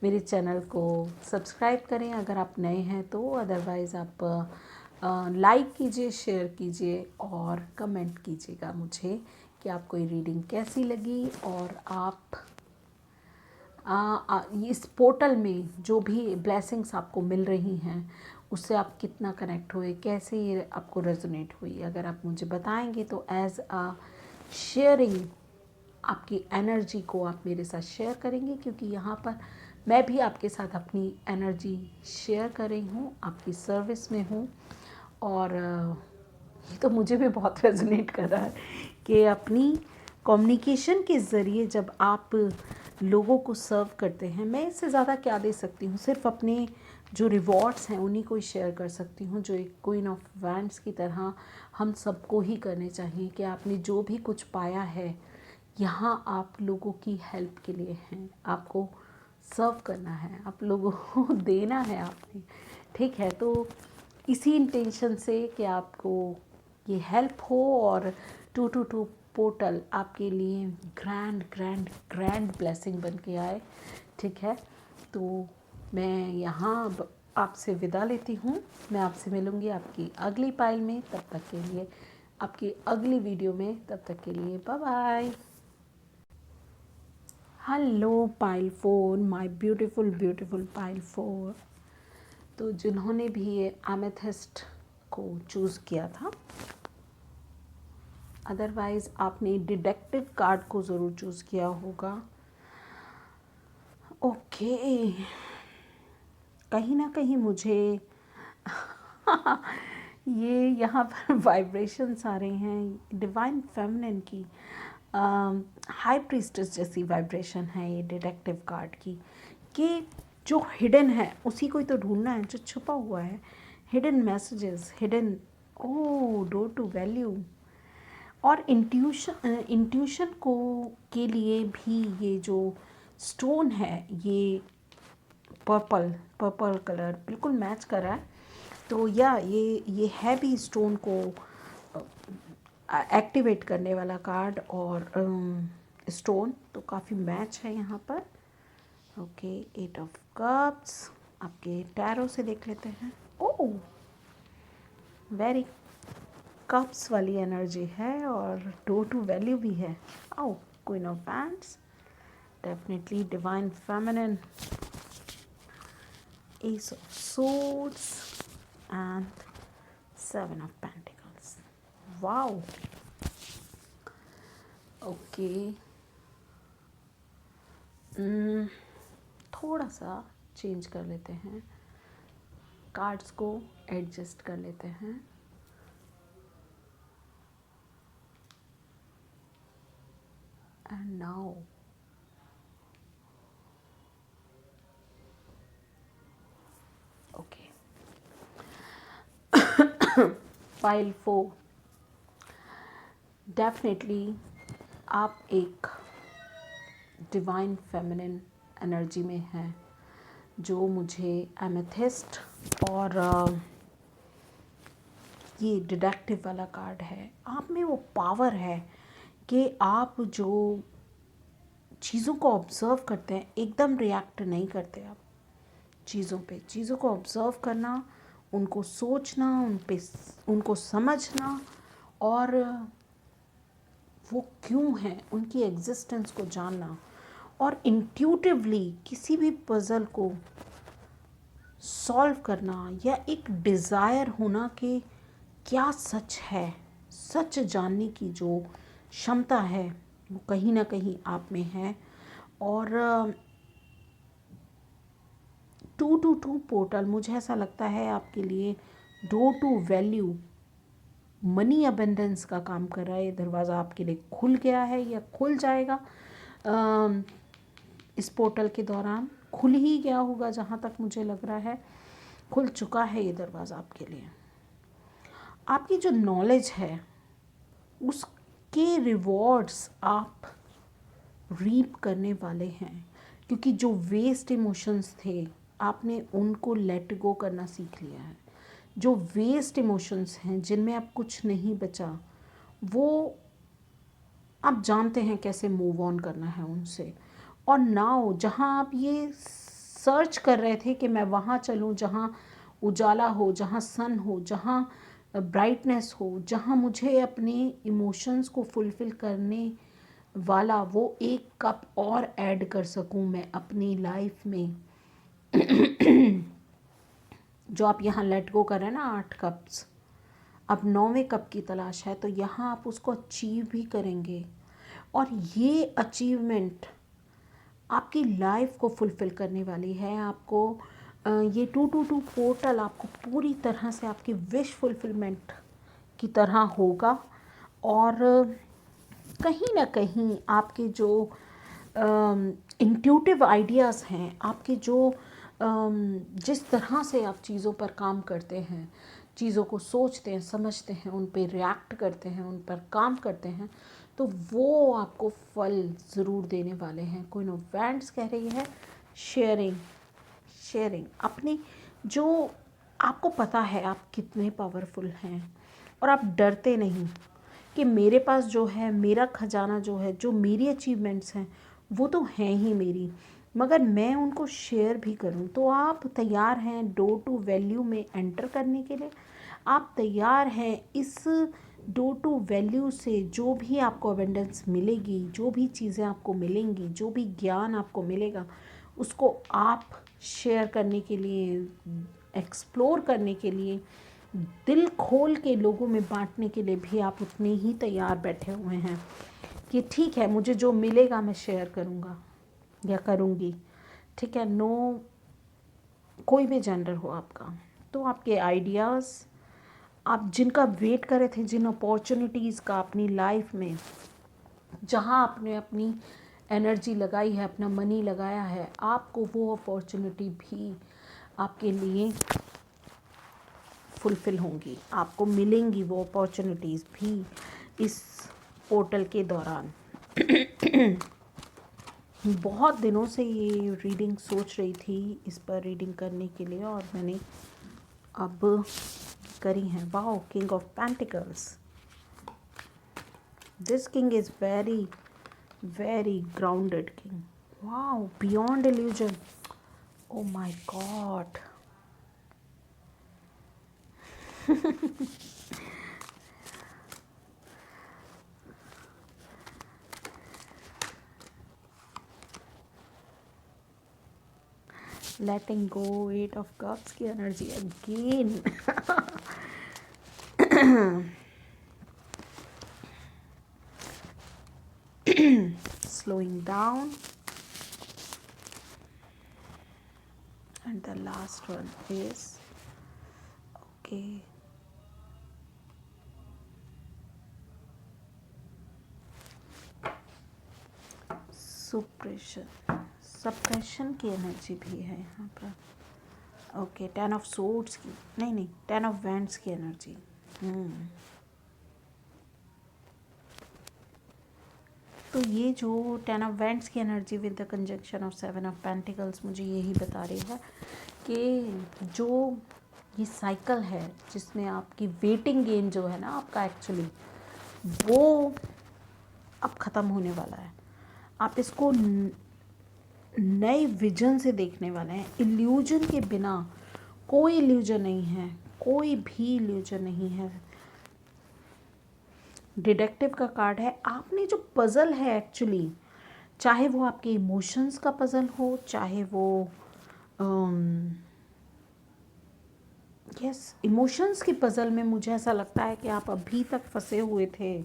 मेरे चैनल को सब्सक्राइब करें अगर आप नए हैं तो। अदरवाइज़ आप लाइक कीजिए, शेयर कीजिए और कमेंट कीजिएगा मुझे कि आपको ये रीडिंग कैसी लगी। और आप इस पोर्टल में जो भी ब्लेसिंग्स आपको मिल रही हैं उससे आप कितना कनेक्ट हुए, कैसे ये आपको रेजोनेट हुई, अगर आप मुझे बताएंगे तो एज अ शेयरिंग आपकी एनर्जी को आप मेरे साथ शेयर करेंगे, क्योंकि यहाँ पर मैं भी आपके साथ अपनी एनर्जी शेयर कर रही हूँ, आपकी सर्विस में हूँ। और ये तो मुझे भी बहुत रेजोनेट कर रहा है कि अपनी कम्युनिकेशन के ज़रिए जब आप लोगों को सर्व करते हैं, मैं इससे ज़्यादा क्या दे सकती हूँ। सिर्फ अपने जो रिवॉर्ड्स हैं उन्हीं को ही शेयर कर सकती हूँ, जो एक क्वीन ऑफ वैंड्स की तरह हम सबको ही करने चाहिए कि आपने जो भी कुछ पाया है यहाँ आप लोगों की हेल्प के लिए हैं, आपको सर्व करना है, आप लोगों को देना है आपने। ठीक है, तो इसी इंटेंशन से कि आपको ये हेल्प हो और 222 पोर्टल आपके लिए ग्रैंड ग्रैंड ग्रैंड ब्लेसिंग बन के आए। ठीक है, तो मैं यहाँ आपसे विदा लेती हूँ। मैं आपसे मिलूँगी आपकी अगली पाइल में, तब तक के लिए, आपकी अगली वीडियो में, तब तक के लिए bye bye. Hello pile 4, my beautiful beautiful pile 4। तो जिन्होंने भी ये एमेथिस्ट को चूज़ किया था, अदरवाइज़ आपने डिडक्टिव कार्ड को ज़रूर चूज़ किया होगा। ओके, कहीं ना कहीं मुझे ये यहाँ पर वाइब्रेशंस आ रहे हैं डिवाइन फेमिनिन की, हाई प्रीस्टेस जैसी वाइब्रेशन है ये डिटेक्टिव कार्ड की, कि जो हिडन है उसी को ही तो ढूंढना है, जो छुपा हुआ है, hidden messages, hidden, oh door to value. और इंट्यूशन को के लिए भी ये जो स्टोन है, ये पर्पल कलर बिल्कुल मैच कर रहा है। तो या ये हैवी स्टोन को एक्टिवेट करने वाला कार्ड और स्टोन तो काफ़ी मैच है यहाँ पर। ओके, 8 ऑफ कप्स आपके टैरो से देख लेते हैं। ओह, वेरी कप्स वाली एनर्जी है और डोर टू वैल्यू भी है। आओ, queen of wands, definitely divine feminine, S of swords and 7 of pentacles. Wow, okay, थोड़ा सा चेंज कर लेते हैं, कार्ड्स को एडजस्ट कर लेते हैं। And now okay, pile 4, definitely आप एक डिवाइन फेमिनिन एनर्जी में हैं, जो मुझे एमेथिस्ट और ये डिडक्टिव वाला कार्ड है। आप में वो पावर है कि आप जो चीज़ों को ऑब्ज़र्व करते हैं, एकदम रिएक्ट नहीं करते आप चीज़ों पे। चीज़ों को ऑब्ज़र्व करना, उनको सोचना, उनको समझना, और वो क्यों हैं, उनकी एग्जिस्टेंस को जानना, और इंट्यूटिवली किसी भी पज़ल को सॉल्व करना, या एक डिज़ायर होना कि क्या सच है, सच जानने की जो क्षमता है वो कहीं ना कहीं आप में है। और 222 पोर्टल, मुझे ऐसा लगता है आपके लिए door to value, money abundance का काम कर रहा है। ये दरवाज़ा आपके लिए खुल गया है या खुल जाएगा, इस पोर्टल के दौरान खुल ही गया होगा, जहाँ तक मुझे लग रहा है खुल चुका है ये दरवाज़ा आपके लिए। आपकी जो नॉलेज है उसके रिवॉर्ड्स आप रीप करने वाले हैं, क्योंकि जो वेस्ट इमोशंस थे आपने उनको लेट गो करना सीख लिया है। जो वेस्ट इमोशंस हैं, जिनमें अब कुछ नहीं बचा, वो आप जानते हैं कैसे मूव ऑन करना है उनसे। और नाउ जहाँ आप ये सर्च कर रहे थे कि मैं वहाँ चलूँ जहाँ उजाला हो, जहाँ सन हो, जहाँ ब्राइटनेस हो, जहाँ मुझे अपने इमोशंस को फुलफ़िल करने वाला वो एक कप और ऐड कर सकूँ मैं अपनी लाइफ में, जो आप यहाँ लेट गो कर रहे हैं ना 8 कप्स, अब 9वें कप की तलाश है, तो यहाँ आप उसको अचीव भी करेंगे। और ये अचीवमेंट आपकी लाइफ को फुलफ़िल करने वाली है। आपको ये 222 पोर्टल आपको पूरी तरह से आपकी विश फुलफिलमेंट की तरह होगा। और कहीं ना कहीं आपके जो इंट्यूटिव आइडियाज़ हैं, आपके जो जिस तरह से आप चीज़ों पर काम करते हैं, चीज़ों को सोचते हैं, समझते हैं, उन पर रिएक्ट करते हैं, उन पर काम करते हैं, तो वो आपको फल ज़रूर देने वाले हैं। क्वीन ऑफ वैंड्स कह रही है शेयरिंग अपनी, जो आपको पता है आप कितने पावरफुल हैं, और आप डरते नहीं कि मेरे पास जो है, मेरा खजाना जो है, जो मेरी अचीवमेंट्स हैं वो तो हैं ही मेरी, मगर मैं उनको शेयर भी करूं, तो आप तैयार हैं डोर टू वैल्यू में एंटर करने के लिए? आप तैयार हैं इस डोर टू वैल्यू से जो भी आपको अबेंडेंस मिलेगी, जो भी चीज़ें आपको मिलेंगी, जो भी ज्ञान आपको मिलेगा, उसको आप शेयर करने के लिए, एक्सप्लोर करने के लिए, दिल खोल के लोगों में बांटने के लिए भी आप उतने ही तैयार बैठे हुए हैं कि ठीक है, मुझे जो मिलेगा मैं शेयर करूँगा या करूँगी। ठीक है, नो, कोई भी जेंडर हो आपका, तो आपके आइडियाज़, आप जिनका वेट कर रहे थे, जिन अपॉर्चुनिटीज़ का अपनी लाइफ में, जहाँ आपने अपनी एनर्जी लगाई है, अपना मनी लगाया है, आपको वो अपॉर्चुनिटी भी आपके लिए फुलफ़िल होंगी, आपको मिलेंगी वो अपॉर्चुनिटीज़ भी इस पोर्टल के दौरान। बहुत दिनों से ये रीडिंग सोच रही थी, इस पर रीडिंग करने के लिए, और मैंने अब करी है। Wow, king of pentacles. This king is very very grounded king. Wow, beyond illusion. Oh my god. Letting go, 8 of cups की energy again. slowing down, and the last one is okay, suppression की energy भी है यहाँ पर। Okay, 10 of swords की, नहीं 10 of wands की energy. तो ये जो 10 ऑफ वैंड्स की energy with the conjunction of 7 of pentacles मुझे यही बता रही है कि जो ये साइकिल है जिसमें आपकी वेटिंग गेम जो है ना आपका, एक्चुअली वो अब ख़त्म होने वाला है। आप इसको नए विजन से देखने वाले हैं। इल्यूजन के बिना कोई इल्यूजन नहीं है, कोई भी इल्यूजन नहीं है। डिटेक्टिव का कार्ड है। आपने जो पज़ल है एक्चुअली, चाहे वो आपके इमोशंस का पज़ल हो, चाहे वो यस, इमोशंस की पज़ल में मुझे ऐसा लगता है कि आप अभी तक फंसे हुए थे,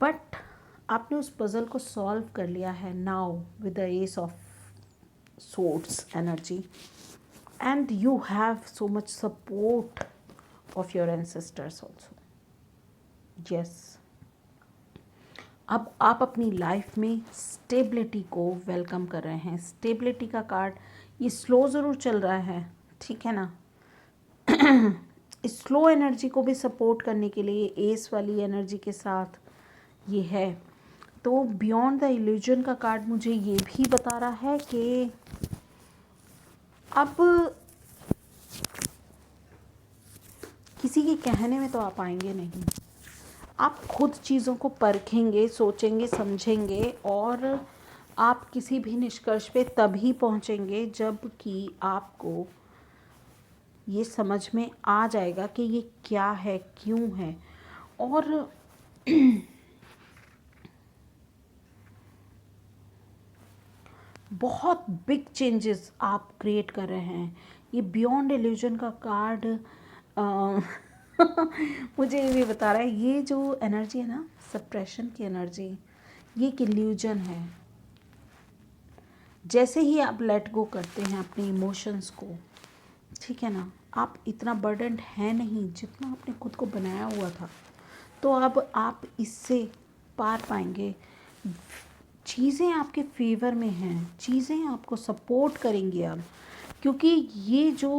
बट आपने उस पज़ल को सॉल्व कर लिया है now with the S of swords energy, and you have so much support of your ancestors also. Yes, अब आप अपनी लाइफ में स्टेबिलिटी को वेलकम कर रहे हैं। स्टेबिलिटी का कार्ड, ये स्लो ज़रूर चल रहा है, ठीक है ना। इस स्लो एनर्जी को भी सपोर्ट करने के लिए एस वाली एनर्जी के साथ ये है। तो बियॉन्ड द इल्यूजन का कार्ड मुझे ये भी बता रहा है कि अब किसी के कहने में तो आप आएंगे नहीं, आप खुद चीज़ों को परखेंगे, सोचेंगे, समझेंगे, और आप किसी भी निष्कर्ष पे तभी पहुंचेंगे जब कि आपको ये समझ में आ जाएगा कि ये क्या है, क्यों है। और बहुत बिग चेंजेस आप क्रिएट कर रहे हैं। ये बियॉन्ड इल्यूजन का कार्ड मुझे ये भी बता रहा है, ये जो एनर्जी है ना, सप्रेशन की एनर्जी, ये एक इल्यूजन है। जैसे ही आप लेट गो करते हैं अपने इमोशंस को, ठीक है ना, आप इतना बर्डन्ड है नहीं जितना आपने खुद को बनाया हुआ था, तो अब आप इससे पार पाएंगे। चीज़ें आपके फेवर में हैं, चीज़ें आपको सपोर्ट करेंगी अब, क्योंकि ये जो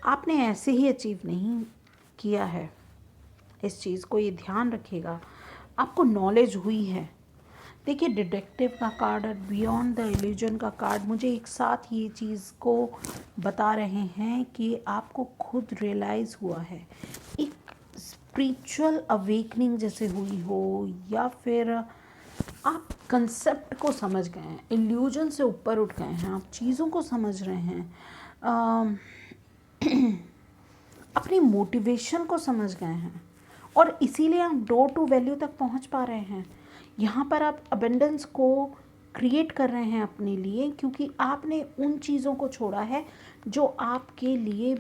आपने ऐसे ही अचीव नहीं किया है इस चीज़ को, ये ध्यान रखिएगा। आपको नॉलेज हुई है। देखिए, डिटेक्टिव का कार्ड और बियॉन्ड द इल्यूजन का कार्ड मुझे एक साथ ये चीज़ को बता रहे हैं कि आपको खुद रियलाइज़ हुआ है। एक स्पिरिचुअल अवेकनिंग जैसे हुई हो, या फिर आप कंसेप्ट को समझ गए हैं, इल्यूजन से ऊपर उठ गए हैं, आप चीज़ों को समझ रहे हैं, अम, अपनी मोटिवेशन को समझ गए हैं, और इसीलिए आप डोर टू वैल्यू तक पहुंच पा रहे हैं। यहाँ पर आप अबेंडेंस को क्रिएट कर रहे हैं अपने लिए, क्योंकि आपने उन चीज़ों को छोड़ा है जो आपके लिए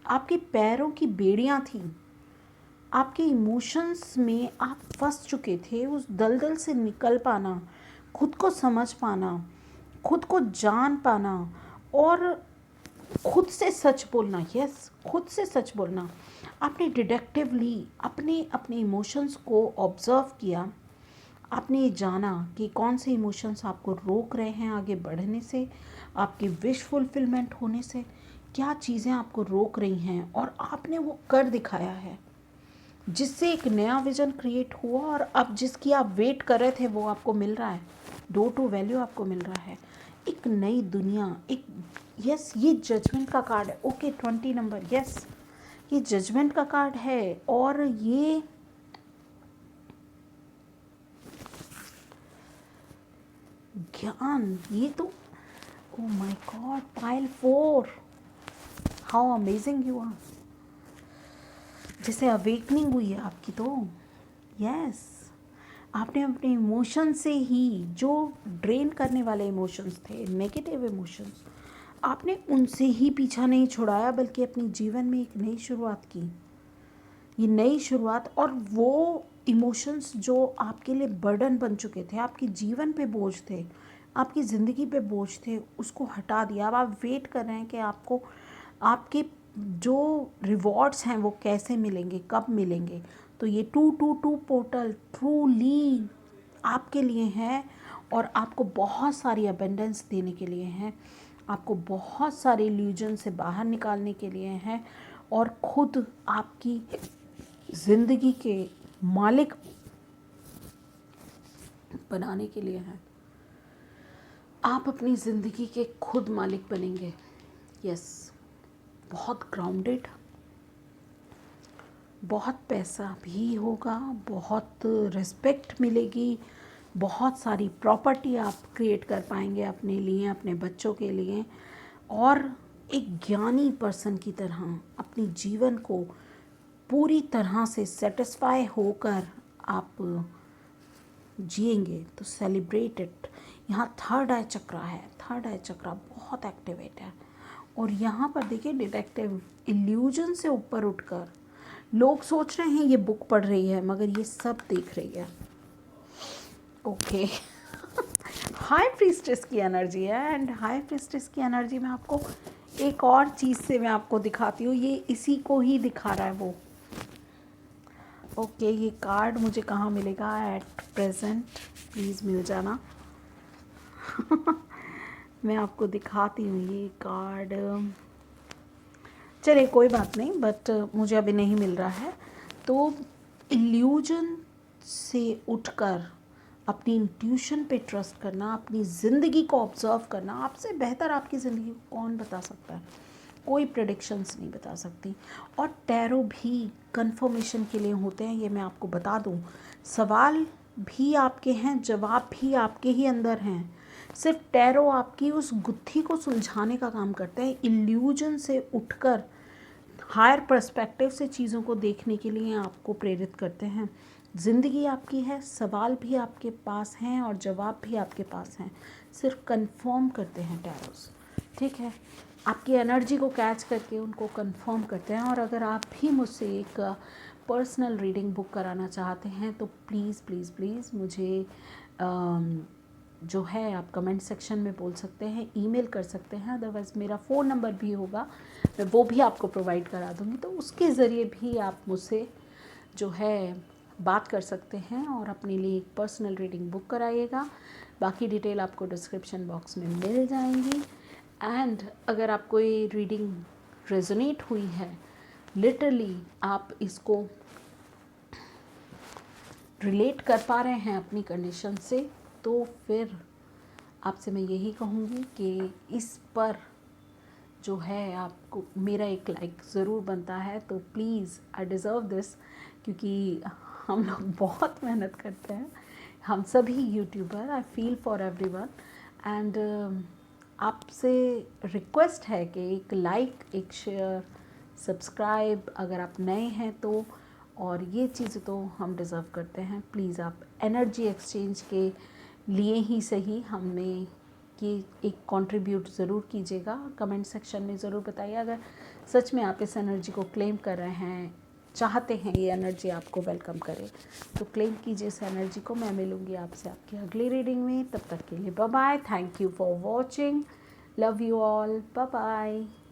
आपके पैरों की बेड़ियाँ थी। आपके इमोशंस में आप फंस चुके थे। उस दलदल से निकल पाना, खुद को समझ पाना, खुद को जान पाना, और खुद से सच बोलना। यस, खुद से सच बोलना। आपने डिडक्टिवली अपने अपने इमोशंस को ऑब्जर्व किया। आपने ये जाना कि कौन से इमोशंस आपको रोक रहे हैं आगे बढ़ने से, आपके विश फुलफिलमेंट होने से। क्या चीज़ें आपको रोक रही हैं, और आपने वो कर दिखाया है, जिससे एक नया विजन क्रिएट हुआ, और अब जिसकी आप वेट कर रहे थे वो आपको मिल रहा है। डोर टू वैल्यू आपको मिल रहा है, एक नई दुनिया, एक यस ये जजमेंट का कार्ड है। ओके 20 नंबर, यस ये जजमेंट का कार्ड है। और ये ज्ञान, ये तो oh my god, pile 4, how amazing you are. जैसे अवेकनिंग हुई है आपकी, तो यस आपने अपने इमोशन से ही, जो ड्रेन करने वाले इमोशंस थे, नेगेटिव इमोशंस, आपने उनसे ही पीछा नहीं छुड़ाया, बल्कि अपने जीवन में एक नई शुरुआत की। ये नई शुरुआत, और वो इमोशंस जो आपके लिए बर्डन बन चुके थे, आपके जीवन पे बोझ थे, आपकी ज़िंदगी पे बोझ थे, उसको हटा दिया। अब आप वेट कर रहे हैं कि आपको आपके जो रिवॉर्ड्स हैं वो कैसे मिलेंगे, कब मिलेंगे। तो ये 222 पोर्टल ट्रूली आपके लिए है, और आपको बहुत सारी अबेंडेंस देने के लिए हैं, आपको बहुत सारे इल्यूजन से बाहर निकालने के लिए हैं, और खुद आपकी ज़िंदगी के मालिक बनाने के लिए हैं। आप अपनी ज़िंदगी के खुद मालिक बनेंगे। यस, बहुत ग्राउंडेड, बहुत पैसा भी होगा, बहुत रिस्पेक्ट मिलेगी, बहुत सारी प्रॉपर्टी आप क्रिएट कर पाएंगे अपने लिए, अपने बच्चों के लिए, और एक ज्ञानी पर्सन की तरह अपनी जीवन को पूरी तरह से सेटिस्फाई होकर आप जिएंगे। तो सेलिब्रेट इट। यहाँ थर्ड आई चक्रा है, थर्ड आई चक्रा बहुत एक्टिवेट है। और यहाँ पर देखिए डिटेक्टिव इल्यूजन से ऊपर उठकर लोग सोच रहे हैं ये बुक पढ़ रही है, मगर ये सब देख रही है। ओके हाई प्रीस्टेस की एनर्जी है, एंड हाई प्रीस्टेस की एनर्जी में आपको एक और चीज़ से मैं आपको दिखाती हूँ, ये इसी को ही दिखा रहा है वो। ओके ये कार्ड मुझे कहाँ मिलेगा एट प्रेजेंट, प्लीज़ मिल जाना मैं आपको दिखाती हूँ ये कार्ड। चलिए कोई बात नहीं, बट मुझे अभी नहीं मिल रहा है। तो इल्यूजन से उठकर अपनी इंट्यूशन पे ट्रस्ट करना, अपनी ज़िंदगी को ऑब्जर्व करना। आपसे बेहतर आपकी ज़िंदगी को कौन बता सकता है, कोई प्रेडिक्शंस नहीं बता सकती। और टैरो भी कंफर्मेशन के लिए होते हैं, ये मैं आपको बता दूं। सवाल भी आपके हैं, जवाब भी आपके ही अंदर हैं। सिर्फ टैरो आपकी उस गुत्थी को सुलझाने का काम करते हैं। इल्यूजन से उठकर हायर पर्सपेक्टिव से चीज़ों को देखने के लिए आपको प्रेरित करते हैं। ज़िंदगी आपकी है, सवाल भी आपके पास हैं और जवाब भी आपके पास हैं, सिर्फ कंफर्म करते हैं टैरोस। ठीक है, आपकी एनर्जी को कैच करके उनको कंफर्म करते हैं। और अगर आप भी मुझसे एक पर्सनल रीडिंग बुक कराना चाहते हैं तो प्लीज़ प्लीज़ प्लीज़ मुझे जो है आप कमेंट सेक्शन में बोल सकते हैं, ईमेल कर सकते हैं। अदरवाइज़ मेरा फ़ोन नंबर भी होगा, मैं वो भी आपको प्रोवाइड करा दूँगी, तो उसके ज़रिए भी आप मुझसे जो है बात कर सकते हैं और अपने लिए एक पर्सनल रीडिंग बुक कराइएगा। बाकी डिटेल आपको डिस्क्रिप्शन बॉक्स में मिल जाएंगी। एंड अगर आपको ये रीडिंग रेजोनेट हुई है, लिटरली आप इसको रिलेट कर पा रहे हैं अपनी कंडीशन से, तो फिर आपसे मैं यही कहूँगी कि इस पर जो है आपको मेरा एक लाइक ज़रूर बनता है, तो प्लीज़ आई डिज़र्व दिस, क्योंकि हम लोग बहुत मेहनत करते हैं, हम सभी YouTuber, I feel for everyone. And आपसे रिक्वेस्ट है कि एक लाइक, एक शेयर, सब्सक्राइब अगर आप नए हैं तो, और ये चीज़ तो हम डिज़र्व करते हैं। प्लीज़ आप एनर्जी एक्सचेंज के लिए ही सही हमें ये एक कंट्रीब्यूट ज़रूर कीजिएगा, कमेंट सेक्शन में ज़रूर बताइए अगर सच में आप इस एनर्जी को क्लेम कर रहे हैं, चाहते हैं ये एनर्जी आपको वेलकम करे, तो क्लेम कीजिए इस एनर्जी को। मैं मिलूँगी आपसे आपकी अगली रीडिंग में, तब तक के लिए bye bye, thank you for watching, love you all, bye bye.